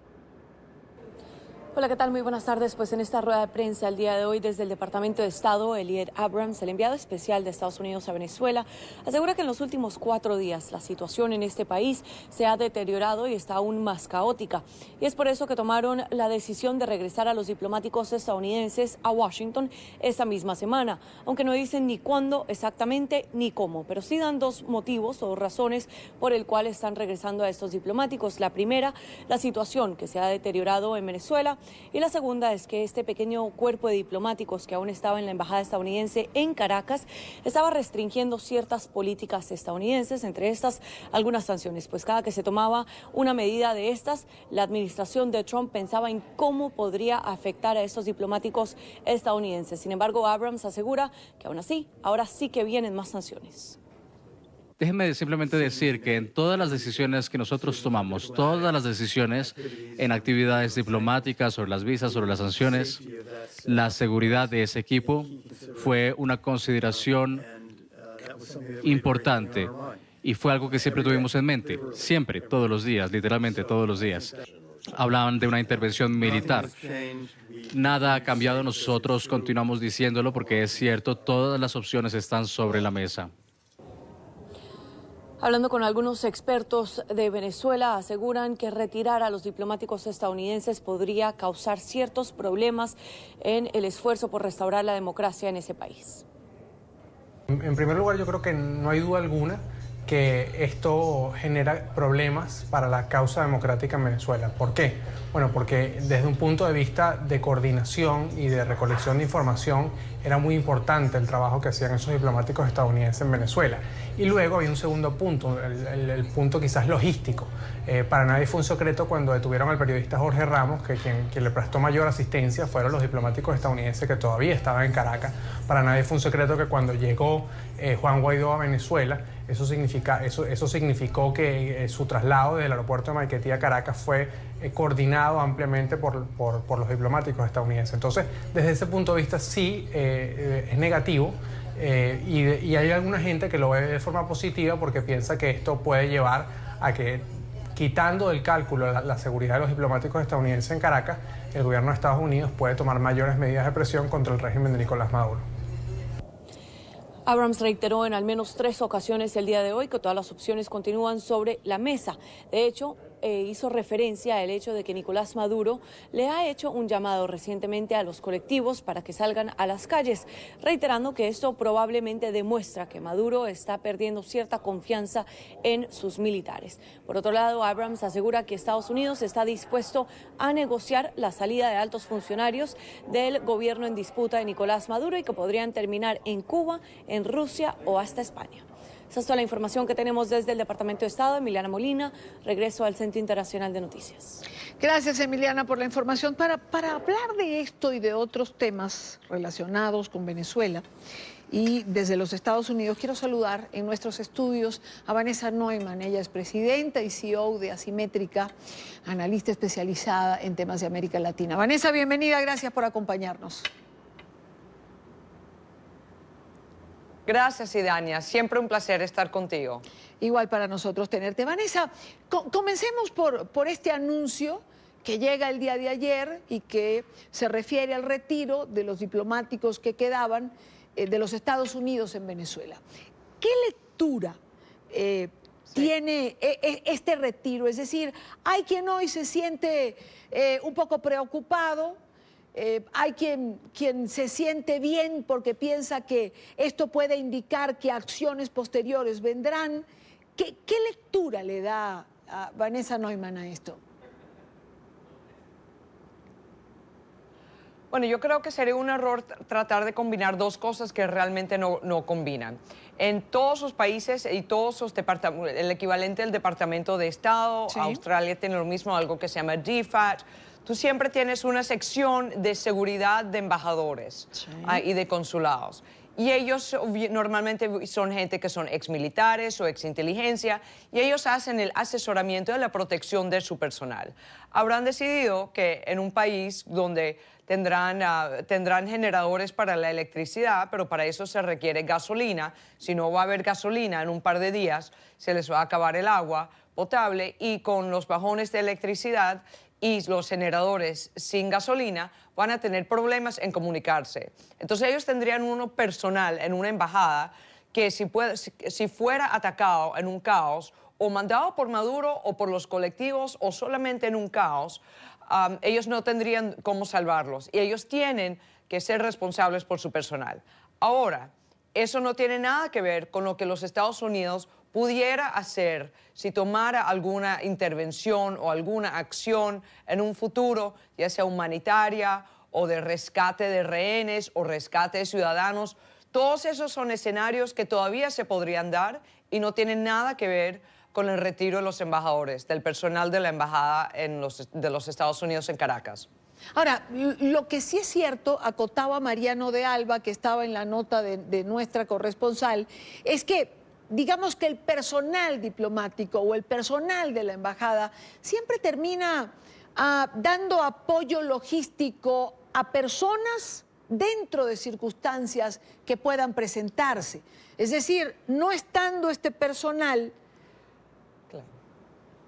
Hola, ¿qué tal? Muy buenas tardes. Pues en esta rueda de prensa el día de hoy desde el Departamento de Estado, Elliot Abrams, el enviado especial de Estados Unidos a Venezuela, asegura que en los últimos 4 días la situación en este país se ha deteriorado y está aún más caótica. Y es por eso que tomaron la decisión de regresar a los diplomáticos estadounidenses a Washington esta misma semana, aunque no dicen ni cuándo exactamente ni cómo, pero sí dan 2 motivos o 2 razones por el cual están regresando a estos diplomáticos. La primera, la situación que se ha deteriorado en Venezuela. Y la segunda es que este pequeño cuerpo de diplomáticos que aún estaba en la embajada estadounidense en Caracas estaba restringiendo ciertas políticas estadounidenses, entre estas algunas sanciones. Pues cada que se tomaba una medida de estas, la administración de Trump pensaba en cómo podría afectar a estos diplomáticos estadounidenses. Sin embargo, Abrams asegura que aún así, ahora sí que vienen más sanciones. Déjenme simplemente decir que en todas las decisiones que nosotros tomamos, todas las decisiones en actividades diplomáticas, sobre las visas, sobre las sanciones, la seguridad de ese equipo fue una consideración importante y fue algo que siempre tuvimos en mente, siempre, todos los días, literalmente todos los días. Hablaban de una intervención militar. Nada ha cambiado, nosotros continuamos diciéndolo porque es cierto, todas las opciones están sobre la mesa. Hablando con algunos expertos de Venezuela, aseguran que retirar a los diplomáticos estadounidenses podría causar ciertos problemas en el esfuerzo por restaurar la democracia en ese país. En primer lugar, yo creo que no hay duda alguna que esto genera problemas para la causa democrática en Venezuela. ¿Por qué? Bueno, porque desde un punto de vista de coordinación y de recolección de información era muy importante el trabajo que hacían esos diplomáticos estadounidenses en Venezuela. Y luego había un segundo punto, el punto quizás logístico. Para nadie fue un secreto cuando detuvieron al periodista Jorge Ramos, que quien le prestó mayor asistencia fueron los diplomáticos estadounidenses que todavía estaban en Caracas. Para nadie fue un secreto que cuando llegó Juan Guaidó a Venezuela, eso significó que su traslado desde el aeropuerto de Maiquetía a Caracas fue coordinado ampliamente por los diplomáticos estadounidenses. Entonces, desde ese punto de vista sí es negativo y hay alguna gente que lo ve de forma positiva porque piensa que esto puede llevar a que, quitando del cálculo la seguridad de los diplomáticos estadounidenses en Caracas, el gobierno de Estados Unidos puede tomar mayores medidas de presión contra el régimen de Nicolás Maduro. Abrams reiteró en al menos 3 ocasiones el día de hoy que todas las opciones continúan sobre la mesa. De hecho, hizo referencia al hecho de que Nicolás Maduro le ha hecho un llamado recientemente a los colectivos para que salgan a las calles, reiterando que esto probablemente demuestra que Maduro está perdiendo cierta confianza en sus militares. Por otro lado, Abrams asegura que Estados Unidos está dispuesto a negociar la salida de altos funcionarios del gobierno en disputa de Nicolás Maduro y que podrían terminar en Cuba, en Rusia o hasta España. Esa es toda la información que tenemos desde el Departamento de Estado. Emiliana Molina, regreso al Centro Internacional de Noticias. Gracias, Emiliana, por la información. Para hablar de esto y de otros temas relacionados con Venezuela y desde los Estados Unidos, quiero saludar en nuestros estudios a Vanessa Neumann. Ella es presidenta y CEO de Asimétrica, analista especializada en temas de América Latina. Vanessa, bienvenida, gracias por acompañarnos. Gracias, Idania. Siempre un placer estar contigo. Igual para nosotros tenerte. Vanessa, comencemos por este anuncio que llega el día de ayer y que se refiere al retiro de los diplomáticos que quedaban de los Estados Unidos en Venezuela. ¿Qué lectura tiene este retiro? Es decir, hay quien hoy se siente un poco preocupado, hay quien se siente bien porque piensa que esto puede indicar que acciones posteriores vendrán. ¿Qué lectura le da a Vanessa Neumann a esto? Bueno, yo creo que sería un error tratar de combinar dos cosas que realmente no combinan. En todos los países y todos los departamentos, el equivalente del Departamento de Estado, sí. Australia tiene lo mismo, algo que se llama DFAT. Tú siempre tienes una sección de seguridad de embajadores, sí. Y de consulados. Y ellos normalmente son gente que son exmilitares o exinteligencia y ellos hacen el asesoramiento de la protección de su personal. Habrán decidido que en un país donde tendrán generadores para la electricidad, pero para eso se requiere gasolina. Si no va a haber gasolina en un par de días, se les va a acabar el agua potable y con los bajones de electricidad y los generadores sin gasolina van a tener problemas en comunicarse. Entonces ellos tendrían uno personal en una embajada que si fuera atacado en un caos o mandado por Maduro o por los colectivos o solamente en un caos, ellos no tendrían cómo salvarlos y ellos tienen que ser responsables por su personal. Ahora, eso no tiene nada que ver con lo que los Estados Unidos pudiera hacer si tomara alguna intervención o alguna acción en un futuro, ya sea humanitaria o de rescate de rehenes o rescate de ciudadanos. Todos esos son escenarios que todavía se podrían dar y no tienen nada que ver con el retiro de los embajadores, del personal de la embajada de los Estados Unidos en Caracas. Ahora, lo que sí es cierto, acotaba Mariano de Alba, que estaba en la nota de nuestra corresponsal, es que digamos que el personal diplomático o el personal de la embajada siempre termina dando apoyo logístico a personas dentro de circunstancias que puedan presentarse. Es decir, no estando este personal, claro,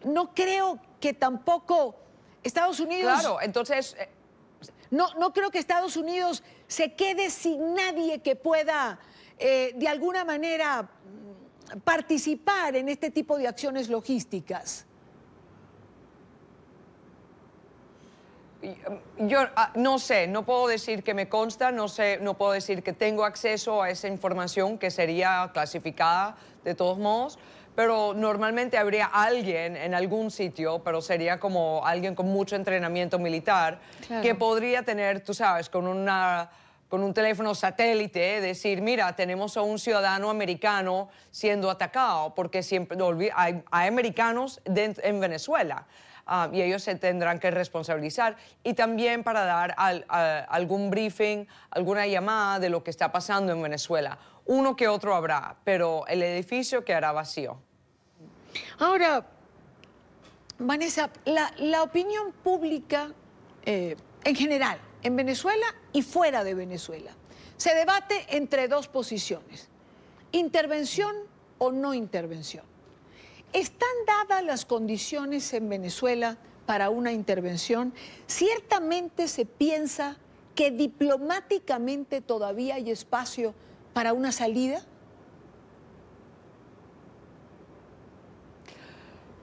no creo que tampoco Estados Unidos... Claro, entonces... No creo que Estados Unidos se quede sin nadie que pueda, de alguna manera, participar en este tipo de acciones logísticas. Yo no sé, no puedo decir que me consta, no puedo decir que tengo acceso a esa información que sería clasificada de todos modos, pero normalmente habría alguien en algún sitio, pero sería como alguien con mucho entrenamiento militar, claro, que podría tener, tú sabes, con un teléfono satélite, decir, mira, tenemos a un ciudadano americano siendo atacado, porque siempre hay americanos en Venezuela. Y ellos se tendrán que responsabilizar. Y también para dar algún briefing, alguna llamada de lo que está pasando en Venezuela. Uno que otro habrá, pero el edificio quedará vacío. Ahora, Vanessa, la opinión pública en general, en Venezuela y fuera de Venezuela, se debate entre dos posiciones: intervención o no intervención. ¿Están dadas las condiciones en Venezuela para una intervención? ¿Ciertamente se piensa que diplomáticamente todavía hay espacio para una salida?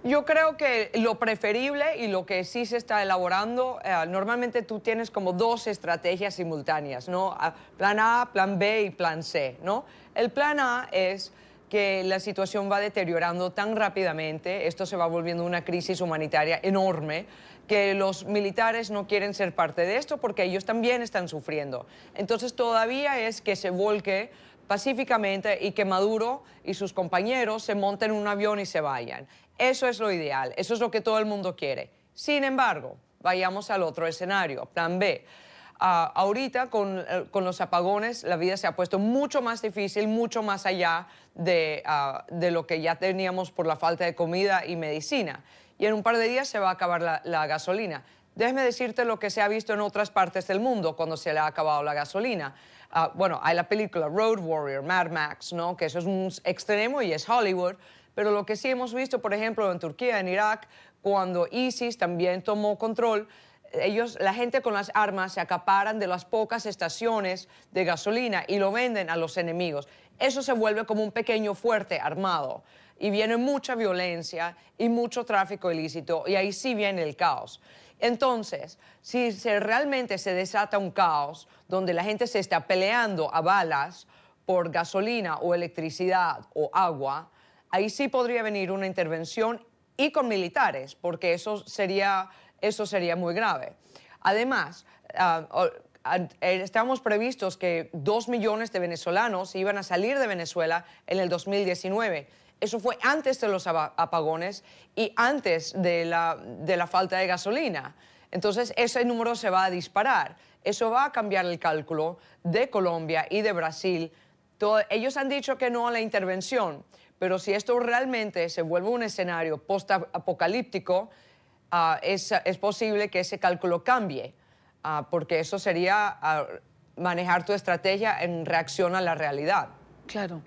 Yo creo que lo preferible y lo que sí se está elaborando, normalmente tú tienes como dos estrategias simultáneas, ¿no? Plan A, plan B y plan C, ¿no? El plan A es que la situación va deteriorando tan rápidamente, esto se va volviendo una crisis humanitaria enorme, que los militares no quieren ser parte de esto porque ellos también están sufriendo. Entonces todavía es que se volque pacíficamente y que Maduro y sus compañeros se monten en un avión y se vayan. Eso es lo ideal, eso es lo que todo el mundo quiere. Sin embargo, vayamos al otro escenario, plan B. Ahorita con los apagones la vida se ha puesto mucho más difícil, mucho más allá de lo que ya teníamos por la falta de comida y medicina. Y en un par de días se va a acabar la gasolina. Déjame decirte lo que se ha visto en otras partes del mundo cuando se le ha acabado la gasolina. Bueno, hay la película Road Warrior, Mad Max, ¿no? Que eso es un extremo y es Hollywood, pero lo que sí hemos visto, por ejemplo, en Turquía, en Irak, cuando ISIS también tomó control, la gente con las armas se acaparan de las pocas estaciones de gasolina y lo venden a los enemigos. Eso se vuelve como un pequeño fuerte armado y viene mucha violencia y mucho tráfico ilícito y ahí sí viene el caos. Entonces, si realmente se desata un caos donde la gente se está peleando a balas por gasolina o electricidad o agua, ahí sí podría venir una intervención y con militares, porque eso sería muy grave. Además, estábamos previstos que 2 millones de venezolanos iban a salir de Venezuela en el 2019. Eso fue antes de los apagones y antes de la falta de gasolina. Entonces, ese número se va a disparar. Eso va a cambiar el cálculo de Colombia y de Brasil. Ellos han dicho que no a la intervención, pero si esto realmente se vuelve un escenario post-apocalíptico, es posible que ese cálculo cambie, porque eso sería manejar tu estrategia en reacción a la realidad. Claro.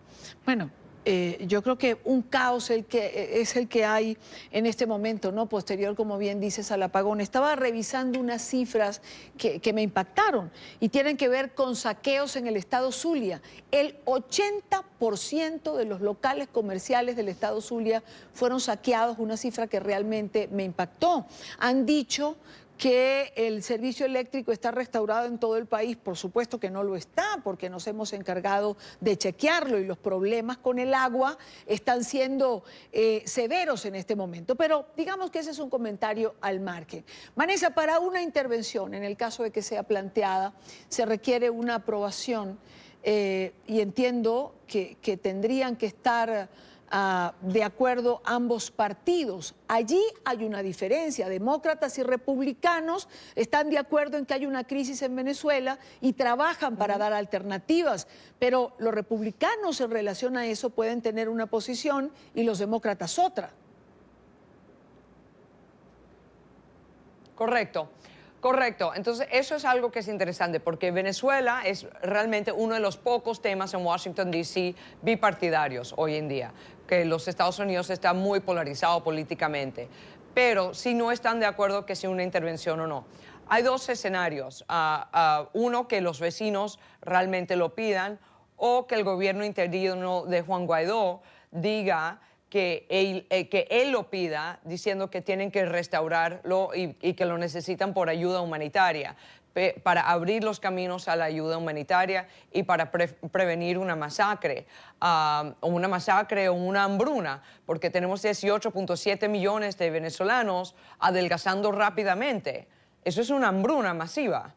Bueno, yo creo que un caos es el que hay en este momento, ¿no? Posterior, como bien dices, al apagón. Estaba revisando unas cifras que me impactaron y tienen que ver con saqueos en el estado Zulia. El 80% de los locales comerciales del estado Zulia fueron saqueados, una cifra que realmente me impactó. Han dicho que el servicio eléctrico está restaurado en todo el país. Por supuesto que no lo está, porque nos hemos encargado de chequearlo y los problemas con el agua están siendo severos en este momento. Pero digamos que ese es un comentario al margen. Vanessa, para una intervención, en el caso de que sea planteada, se requiere una aprobación y entiendo que tendrían que estar de acuerdo ambos partidos. Allí hay una diferencia. Demócratas y republicanos están de acuerdo en que hay una crisis en Venezuela y trabajan para dar alternativas, pero los republicanos en relación a eso pueden tener una posición y los demócratas otra. Correcto. Correcto. Entonces, eso es algo que es interesante porque Venezuela es realmente uno de los pocos temas en Washington, D.C. bipartidarios hoy en día, que los Estados Unidos está muy polarizado políticamente, pero si no están de acuerdo que sea una intervención o no. Hay dos escenarios, uno que los vecinos realmente lo pidan o que el gobierno interino de Juan Guaidó diga que él lo pida, diciendo que tienen que restaurarlo y que lo necesitan por ayuda humanitaria, para abrir los caminos a la ayuda humanitaria y para prevenir una masacre o una hambruna, porque tenemos 18.7 millones de venezolanos adelgazando rápidamente. Eso es una hambruna masiva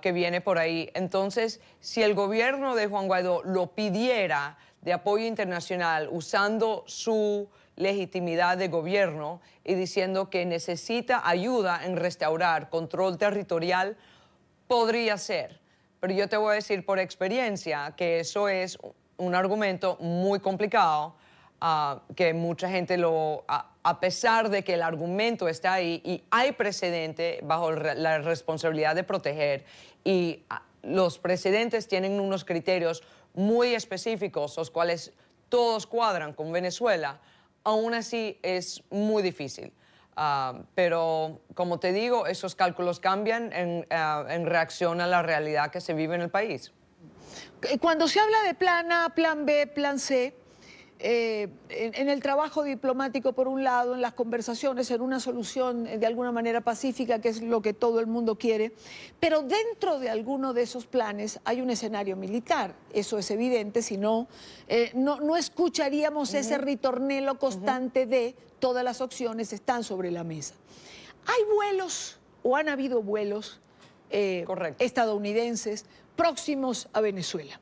que viene por ahí. Entonces, si el gobierno de Juan Guaidó lo pidiera de apoyo internacional usando su legitimidad de gobierno y diciendo que necesita ayuda en restaurar control territorial, podría ser. Pero yo te voy a decir por experiencia que eso es un argumento muy complicado, que mucha gente a pesar de que el argumento está ahí y hay precedente bajo la responsabilidad de proteger y los precedentes tienen unos criterios muy específicos, los cuales todos cuadran con Venezuela, aún así es muy difícil. Pero, como te digo, esos cálculos cambian en reacción a la realidad que se vive en el país. Cuando se habla de plan A, plan B, plan C, en el trabajo diplomático por un lado, en las conversaciones, en una solución de alguna manera pacífica, que es lo que todo el mundo quiere, pero dentro de alguno de esos planes hay un escenario militar, eso es evidente, si no, no escucharíamos ese ritornelo constante de todas las opciones están sobre la mesa. ¿Hay vuelos o han habido vuelos estadounidenses próximos a Venezuela?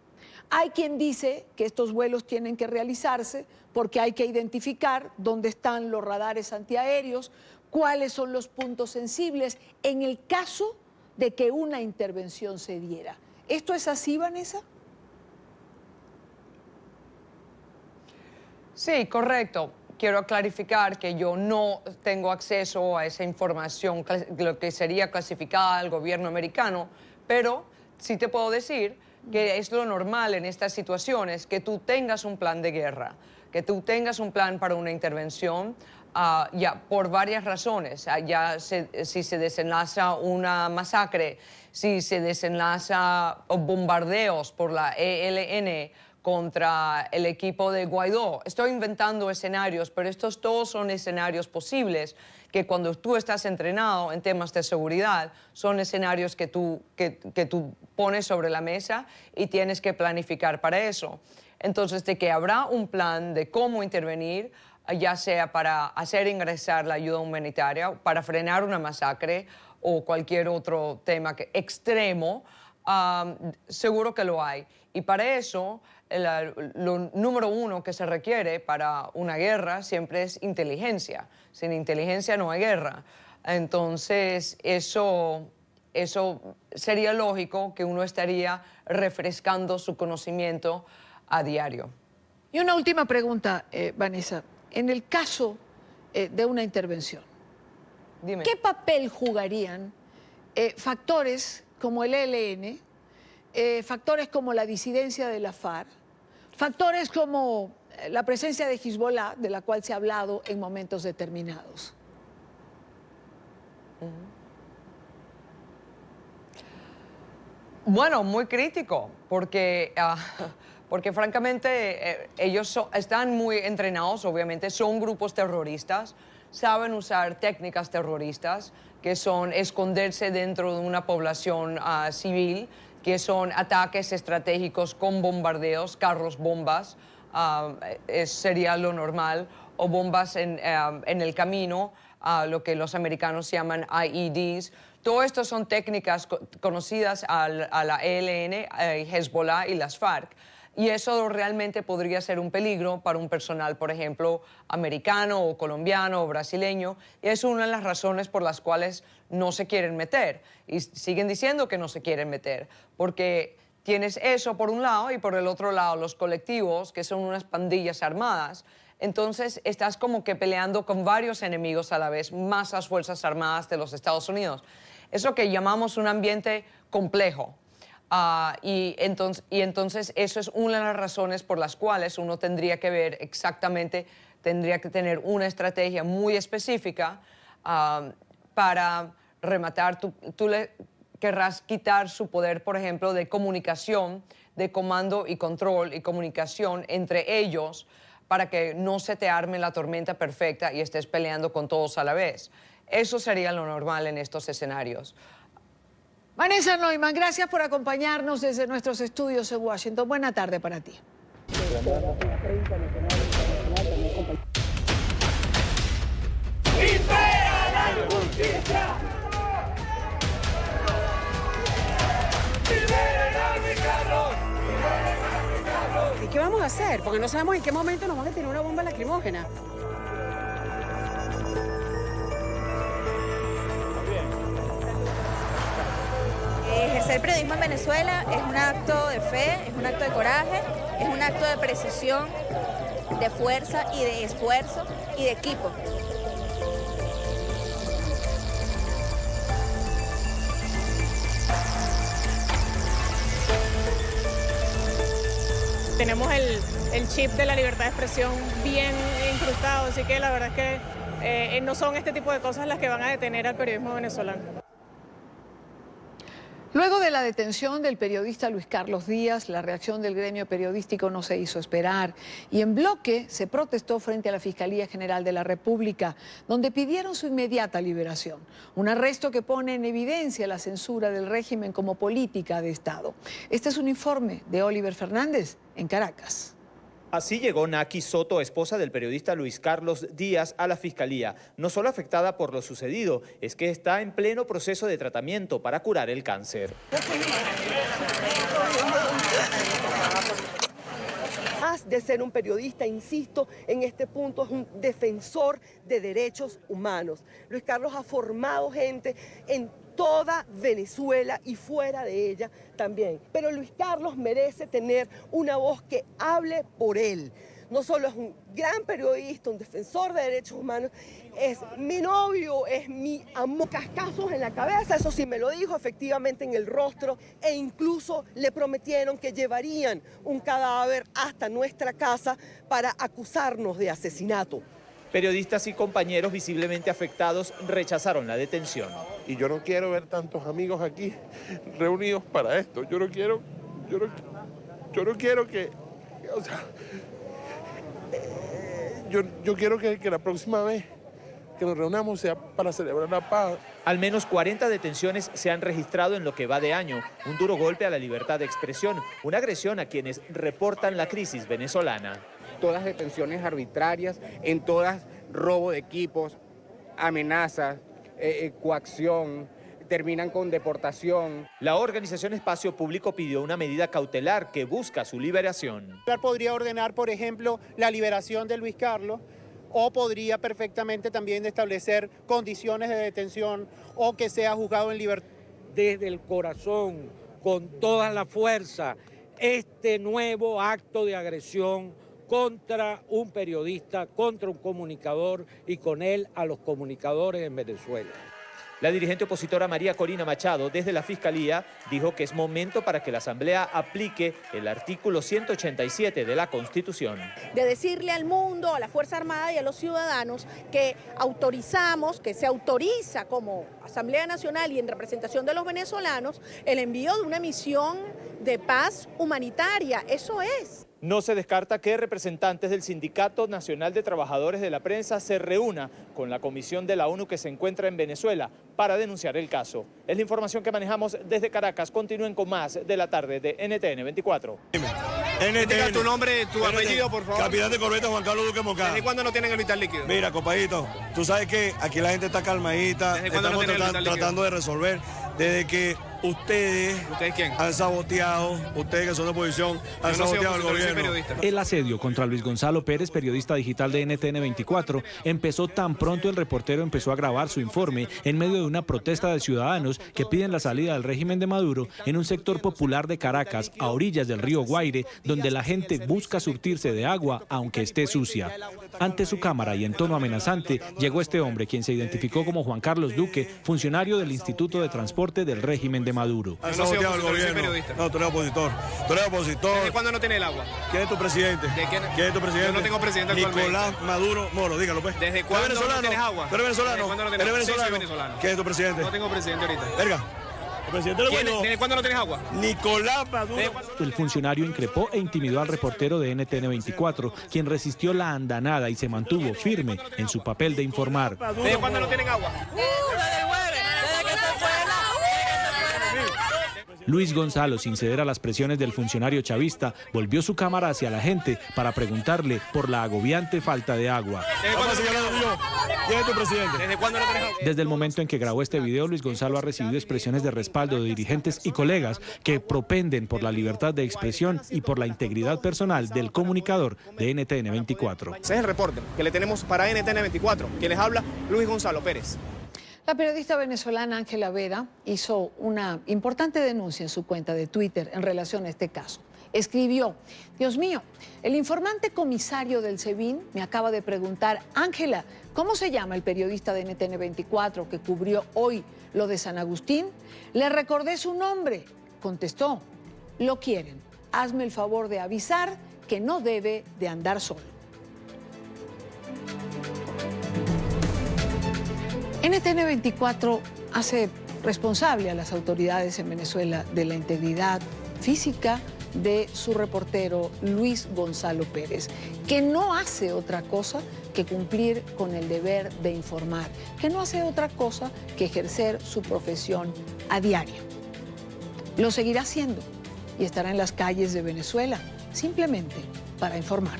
Hay quien dice que estos vuelos tienen que realizarse porque hay que identificar dónde están los radares antiaéreos, cuáles son los puntos sensibles en el caso de que una intervención se diera. ¿Esto es así, Vanessa? Sí, correcto. Quiero clarificar que yo no tengo acceso a esa información, lo que sería clasificada al gobierno americano, pero sí te puedo decir que es lo normal en estas situaciones, que tú tengas un plan de guerra, que tú tengas un plan para una intervención, ya por varias razones. Si se desenlaza una masacre, si se desenlaza bombardeos por la ELN contra el equipo de Guaidó. Estoy inventando escenarios, pero estos todos son escenarios posibles que cuando tú estás entrenado en temas de seguridad son escenarios que tú pones sobre la mesa y tienes que planificar para eso. Entonces, de que habrá un plan de cómo intervenir, ya sea para hacer ingresar la ayuda humanitaria, para frenar una masacre o cualquier otro tema extremo, seguro que lo hay. Y para eso, lo número uno que se requiere para una guerra siempre es inteligencia. Sin inteligencia no hay guerra. Entonces, eso sería lógico que uno estaría refrescando su conocimiento a diario. Y una última pregunta, Vanessa. En el caso de una intervención, Dime. ¿Qué papel jugarían factores como el ELN, factores como la disidencia de la FARC, factores como la presencia de Hezbollah, de la cual se ha hablado en momentos determinados? Bueno, muy crítico, porque francamente ellos están muy entrenados, obviamente, son grupos terroristas, saben usar técnicas terroristas, que son esconderse dentro de una población civil, que son ataques estratégicos con bombardeos, carros bombas, sería lo normal, o bombas en el camino, lo que los americanos llaman IEDs. Todo esto son técnicas conocidas a la ELN, Hezbollah y las FARC. Y eso realmente podría ser un peligro para un personal, por ejemplo, americano o colombiano o brasileño. Y es una de las razones por las cuales no se quieren meter. Y siguen diciendo que no se quieren meter, porque tienes eso por un lado y por el otro lado los colectivos, que son unas pandillas armadas. Entonces estás como que peleando con varios enemigos a la vez, más las Fuerzas Armadas de los Estados Unidos. Es lo que llamamos un ambiente complejo. Y entonces eso es una de las razones por las cuales uno tendría que ver exactamente, tendría que tener una estrategia muy específica para rematar. Tú le querrás quitar su poder, por ejemplo, de comunicación, de comando y control y comunicación entre ellos para que no se te arme la tormenta perfecta y estés peleando con todos a la vez. Eso sería lo normal en estos escenarios. Vanessa Neumann, gracias por acompañarnos desde nuestros estudios en Washington. Buena tarde para ti. ¿Y qué vamos a hacer? Porque no sabemos en qué momento nos van a tirar una bomba lacrimógena. Ejercer periodismo en Venezuela es un acto de fe, es un acto de coraje, es un acto de precisión, de fuerza y de esfuerzo y de equipo. Tenemos el chip de la libertad de expresión bien incrustado, así que la verdad es que no son este tipo de cosas las que van a detener al periodismo venezolano. Luego de la detención del periodista Luis Carlos Díaz, la reacción del gremio periodístico no se hizo esperar y en bloque se protestó frente a la Fiscalía General de la República, donde pidieron su inmediata liberación. Un arresto que pone en evidencia la censura del régimen como política de Estado. Este es un informe de Oliver Fernández en Caracas. Así llegó Naki Soto, esposa del periodista Luis Carlos Díaz, a la Fiscalía. No solo afectada por lo sucedido, es que está en pleno proceso de tratamiento para curar el cáncer. Más de ser un periodista, insisto, en este punto es un defensor de derechos humanos. Luis Carlos ha formado gente en toda Venezuela y fuera de ella también. Pero Luis Carlos merece tener una voz que hable por él. No solo es un gran periodista, un defensor de derechos humanos, es mi novio, es mi amor. Cascazos en la cabeza, eso sí me lo dijo, efectivamente en el rostro, e incluso le prometieron que llevarían un cadáver hasta nuestra casa para acusarnos de asesinato. Periodistas y compañeros visiblemente afectados rechazaron la detención. Y yo no quiero ver tantos amigos aquí reunidos para esto. Yo no quiero que, o sea, yo quiero que la próxima vez que nos reunamos sea para celebrar la paz. Al menos 40 detenciones se han registrado en lo que va de año. Un duro golpe a la libertad de expresión, una agresión a quienes reportan la crisis venezolana. Todas detenciones arbitrarias, en todas robo de equipos, amenazas, coacción, terminan con deportación. La organización Espacio Público pidió una medida cautelar que busca su liberación. Podría ordenar, por ejemplo, la liberación de Luis Carlos, o podría perfectamente también establecer condiciones de detención o que sea juzgado en libertad. Desde el corazón, con toda la fuerza, este nuevo acto de agresión contra un periodista, contra un comunicador y con él a los comunicadores en Venezuela. La dirigente opositora María Corina Machado, desde la Fiscalía, dijo que es momento para que la Asamblea aplique el artículo 187 de la Constitución. De decirle al mundo, a la Fuerza Armada y a los ciudadanos que autorizamos, que se autoriza como Asamblea Nacional y en representación de los venezolanos, el envío de una misión de paz humanitaria. Eso es. No se descarta que representantes del Sindicato Nacional de Trabajadores de la Prensa se reúna con la comisión de la ONU que se encuentra en Venezuela para denunciar el caso. Es la información que manejamos desde Caracas. Continúen con más de la tarde de NTN 24. Indica tu nombre, tu apellido, por favor. Capitán de corbeta Juan Carlos Duque Moncada. ¿Desde cuándo no tienen el vital líquido? Mira, compadrito, tú sabes que aquí la gente está calmadita. Estamos tratando de resolver. Desde que ustedes han saboteado, ustedes que son de oposición, han saboteado al gobierno. El asedio contra Luis Gonzalo Pérez, periodista digital de NTN 24, empezó tan pronto el reportero empezó a grabar su informe en medio de una protesta de ciudadanos que piden la salida del régimen de Maduro en un sector popular de Caracas, a orillas del río Guaire, donde la gente busca surtirse de agua aunque esté sucia. Ante su cámara y en tono amenazante, llegó este hombre, quien se identificó como Juan Carlos Duque, funcionario del Instituto de Transporte del régimen de Maduro. Han saboteado al gobierno. No, tú eres opositor. Tú eres opositor. ¿Desde cuándo no tiene el agua? ¿Quién es tu presidente? ¿Quién es tu presidente? Yo no tengo presidente actualmente. Nicolás Maduro Moro, dígalo pues. ¿Desde cuándo no tienes agua? ¿Tú eres venezolano? ¿Eres venezolano? Sí, soy venezolano. ¿Quién es tu presidente? No tengo presidente ahorita. Verga. ¿Desde cuándo no tienes agua? Nicolás Maduro. El funcionario increpó e intimidó al reportero de NTN 24, quien resistió la andanada y se mantuvo firme en su papel de informar. ¿Desde cuándo no tienen agua? Luis Gonzalo, sin ceder a las presiones del funcionario chavista, volvió su cámara hacia la gente para preguntarle por la agobiante falta de agua. ¿Quién es tu presidente? ¿Desde cuándo no tienes agua? Desde el momento en que grabó este video, Luis Gonzalo ha recibido expresiones de respaldo de dirigentes y colegas que propenden por la libertad de expresión y por la integridad personal del comunicador de NTN 24. Ese es el reporte que le tenemos para NTN 24. Quien les habla, Luis Gonzalo Pérez. La periodista venezolana Ángela Vera hizo una importante denuncia en su cuenta de Twitter en relación a este caso. Escribió: Dios mío, el informante comisario del SEBIN me acaba de preguntar, Ángela, ¿cómo se llama el periodista de NTN 24 que cubrió hoy lo de San Agustín? Le recordé su nombre. Contestó, lo quieren. Hazme el favor de avisar que no debe de andar solo. NTN 24 hace responsable a las autoridades en Venezuela de la integridad física de su reportero Luis Gonzalo Pérez, que no hace otra cosa que cumplir con el deber de informar, que no hace otra cosa que ejercer su profesión a diario. Lo seguirá haciendo y estará en las calles de Venezuela, simplemente para informar.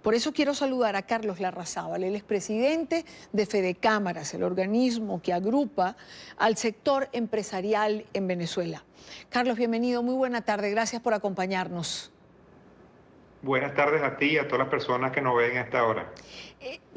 Por eso quiero saludar a Carlos Larrazábal. Él es presidente de Fedecámaras, el organismo que agrupa al sector empresarial en Venezuela. Carlos, bienvenido, muy buena tarde, gracias por acompañarnos. Buenas tardes a ti y a todas las personas que nos ven a esta hora.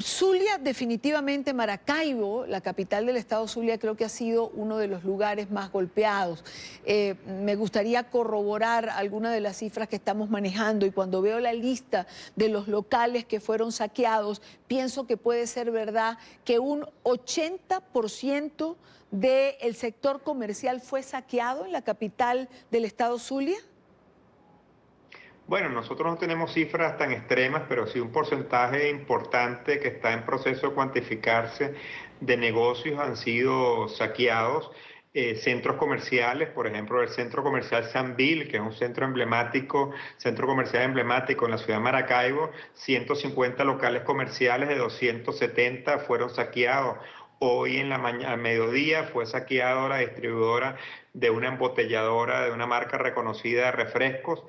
Zulia, definitivamente Maracaibo, la capital del estado Zulia, creo que ha sido uno de los lugares más golpeados. Me gustaría corroborar algunas de las cifras que estamos manejando y cuando veo la lista de los locales que fueron saqueados, pienso que puede ser verdad que un 80% del sector comercial fue saqueado en la capital del estado Zulia. Bueno, nosotros no tenemos cifras tan extremas, pero sí un porcentaje importante que está en proceso de cuantificarse de negocios han sido saqueados. Centros comerciales, por ejemplo, el centro comercial Sanvil, que es un centro comercial emblemático en la ciudad de Maracaibo, 150 locales comerciales de 270 fueron saqueados. Hoy en la mañana, a mediodía, fue saqueada la distribuidora de una embotelladora de una marca reconocida de refrescos.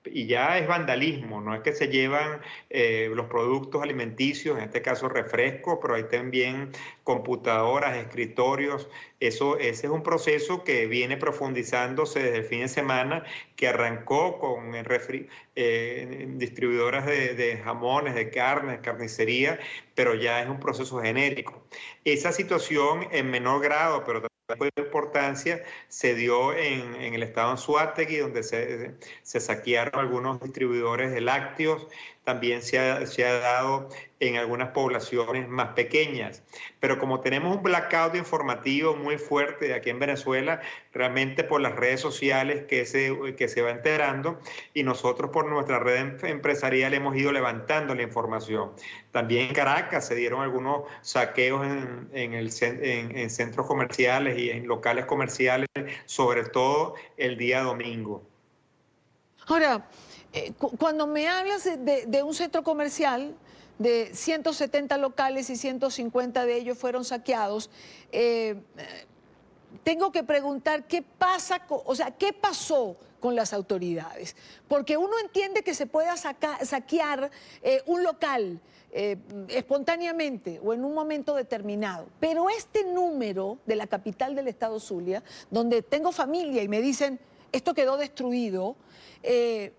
Y ya es vandalismo, no es que se llevan los productos alimenticios, en este caso refrescos, pero hay también computadoras, escritorios. Ese es un proceso que viene profundizándose desde el fin de semana, que arrancó con distribuidoras de jamones, de carnes, carnicería, pero ya es un proceso genérico. Esa situación en menor grado, pero de importancia, se dio en el estado Anzoátegui, donde se saquearon algunos distribuidores de lácteos. También se ha dado en algunas poblaciones más pequeñas. Pero como tenemos un blackout informativo muy fuerte aquí en Venezuela, realmente por las redes sociales que se va enterando, y nosotros por nuestra red empresarial hemos ido levantando la información. También en Caracas se dieron algunos saqueos en centros comerciales y en locales comerciales, sobre todo el día domingo. Ahora, cuando me hablas de un centro comercial, de 170 locales y 150 de ellos fueron saqueados, tengo que preguntar qué pasó con las autoridades. Porque uno entiende que se pueda saquear un local espontáneamente o en un momento determinado. Pero este número de la capital del estado Zulia, donde tengo familia y me dicen, esto quedó destruido, ¿qué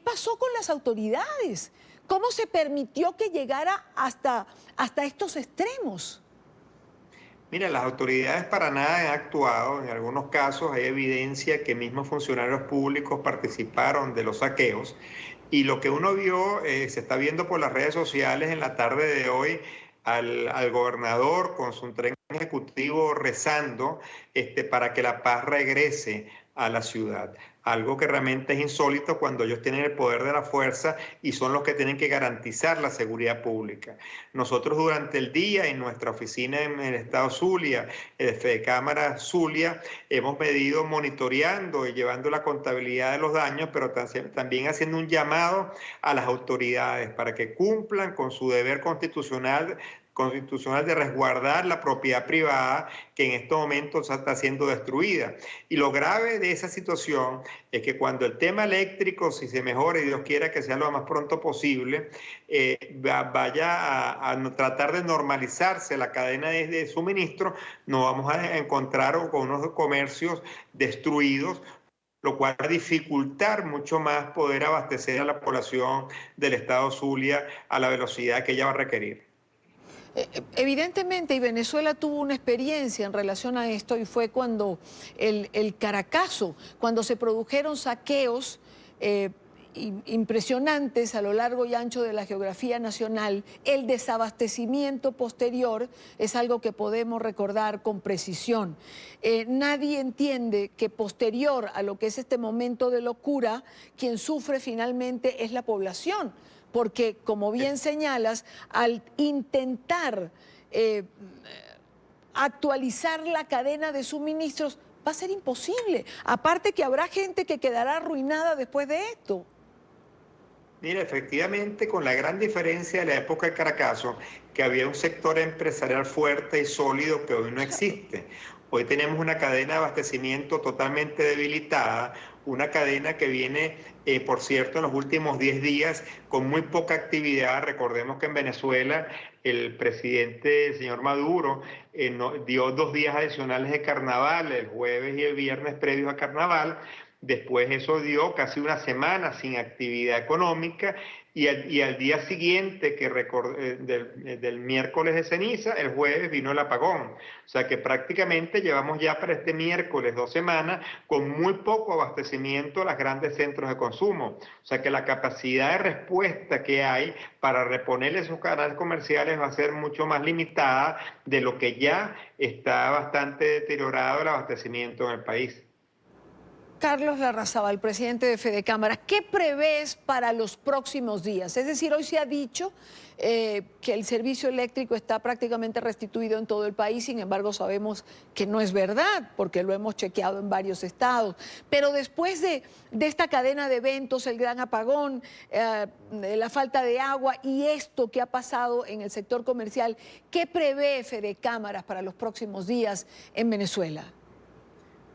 pasó con las autoridades? ¿Cómo se permitió que llegara hasta estos extremos? Mira, las autoridades para nada han actuado. En algunos casos hay evidencia que mismos funcionarios públicos participaron de los saqueos. Y lo que uno vio, se está viendo por las redes sociales en la tarde de hoy, al gobernador con su tren ejecutivo rezando para que la paz regrese a la ciudad. Algo que realmente es insólito cuando ellos tienen el poder de la fuerza y son los que tienen que garantizar la seguridad pública. Nosotros durante el día en nuestra oficina en el estado Zulia, de Fedecámaras Zulia, hemos medido monitoreando y llevando la contabilidad de los daños, pero también haciendo un llamado a las autoridades para que cumplan con su deber constitucional de resguardar la propiedad privada que en estos momentos está siendo destruida. Y lo grave de esa situación es que cuando el tema eléctrico, si se mejora y Dios quiera que sea lo más pronto posible, vaya a tratar de normalizarse la cadena de suministro, nos vamos a encontrar con unos comercios destruidos, lo cual va a dificultar mucho más poder abastecer a la población del estado Zulia a la velocidad que ella va a requerir. Evidentemente, y Venezuela tuvo una experiencia en relación a esto, y fue cuando el Caracazo, cuando se produjeron saqueos impresionantes a lo largo y ancho de la geografía nacional. El desabastecimiento posterior es algo que podemos recordar con precisión. Nadie entiende que posterior a lo que es este momento de locura, quien sufre finalmente es la población. Porque, como bien señalas, al intentar actualizar la cadena de suministros, va a ser imposible. Aparte que habrá gente que quedará arruinada después de esto. Mira, efectivamente, con la gran diferencia de la época del Caracazo, que había un sector empresarial fuerte y sólido que hoy no existe. Hoy tenemos una cadena de abastecimiento totalmente debilitada, una cadena que viene, por cierto, en los últimos 10 días con muy poca actividad. Recordemos que en Venezuela el presidente, el señor Maduro, dio 2 días adicionales de carnaval, el jueves y el viernes previos a carnaval. Después eso dio casi una semana sin actividad económica y al día siguiente del miércoles de ceniza, el jueves vino el apagón. O sea que prácticamente llevamos ya para este miércoles 2 semanas con muy poco abastecimiento a los grandes centros de consumo. O sea que la capacidad de respuesta que hay para reponer esos canales comerciales va a ser mucho más limitada de lo que ya está bastante deteriorado el abastecimiento en el país. Carlos Larrazábal, presidente de Fedecámaras, ¿qué prevés para los próximos días? Es decir, hoy se ha dicho que el servicio eléctrico está prácticamente restituido en todo el país, sin embargo sabemos que no es verdad, porque lo hemos chequeado en varios estados. Pero después de esta cadena de eventos, el gran apagón, la falta de agua y esto que ha pasado en el sector comercial, ¿qué prevé Fedecámaras para los próximos días en Venezuela?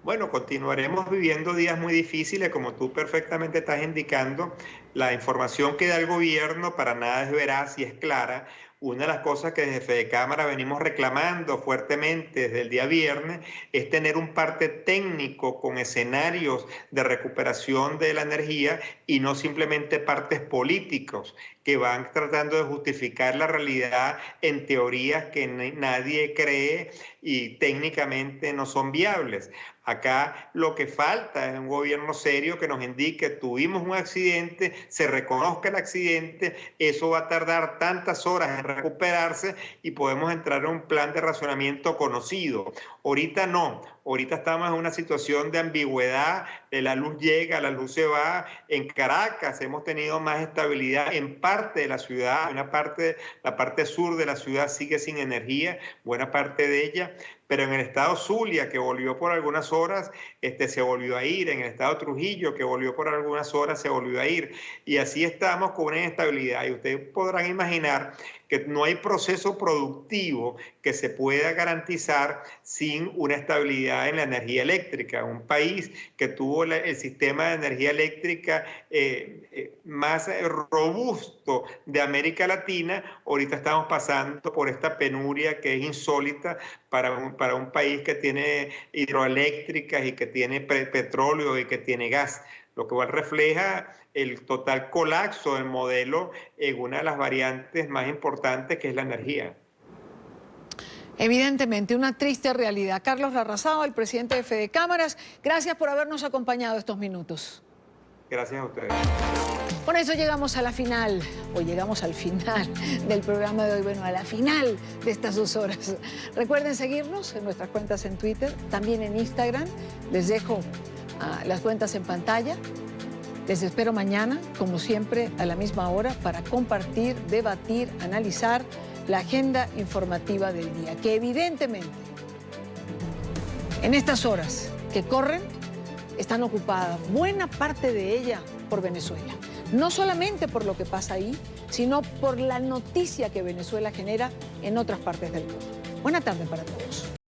Bueno, continuaremos viviendo días muy difíciles, como tú perfectamente estás indicando. La información que da el gobierno para nada es veraz y es clara. Una de las cosas que desde Fedecámara venimos reclamando fuertemente desde el día viernes es tener un parte técnico con escenarios de recuperación de la energía y no simplemente partes políticos que van tratando de justificar la realidad en teorías que nadie cree y técnicamente no son viables. Acá lo que falta es un gobierno serio que nos indique: tuvimos un accidente, se reconozca el accidente, eso va a tardar tantas horas en recuperarse y podemos entrar en un plan de racionamiento conocido. Ahorita no, ahorita estamos en una situación de ambigüedad, la luz llega, la luz se va. En Caracas hemos tenido más estabilidad en parte de la ciudad, la parte sur de la ciudad sigue sin energía, buena parte de ella. Pero en el estado Zulia, que volvió por algunas horas, se volvió a ir. En el estado Trujillo, que volvió por algunas horas, se volvió a ir. Y así estamos con una inestabilidad. Y ustedes podrán imaginar que no hay proceso productivo que se pueda garantizar sin una estabilidad en la energía eléctrica. Un país que tuvo el sistema de energía eléctrica más robusto de América Latina, ahorita estamos pasando por esta penuria que es insólita para un país que tiene hidroeléctricas y que tiene petróleo y que tiene gas, lo cual refleja el total colapso del modelo en una de las variantes más importantes, que es la energía. Evidentemente, una triste realidad. Carlos Larrazábal, el presidente de Fedecámaras, gracias por habernos acompañado estos minutos. Gracias a ustedes. Con eso llegamos a la final, o llegamos al final del programa de hoy, bueno, a la final de estas 2 horas. Recuerden seguirnos en nuestras cuentas en Twitter, también en Instagram. Les dejo las cuentas en pantalla. Les espero mañana, como siempre, a la misma hora, para compartir, debatir, analizar la agenda informativa del día, que evidentemente, en estas horas que corren, están ocupadas, buena parte de ella, por Venezuela. No solamente por lo que pasa ahí, sino por la noticia que Venezuela genera en otras partes del mundo. Buena tarde para todos.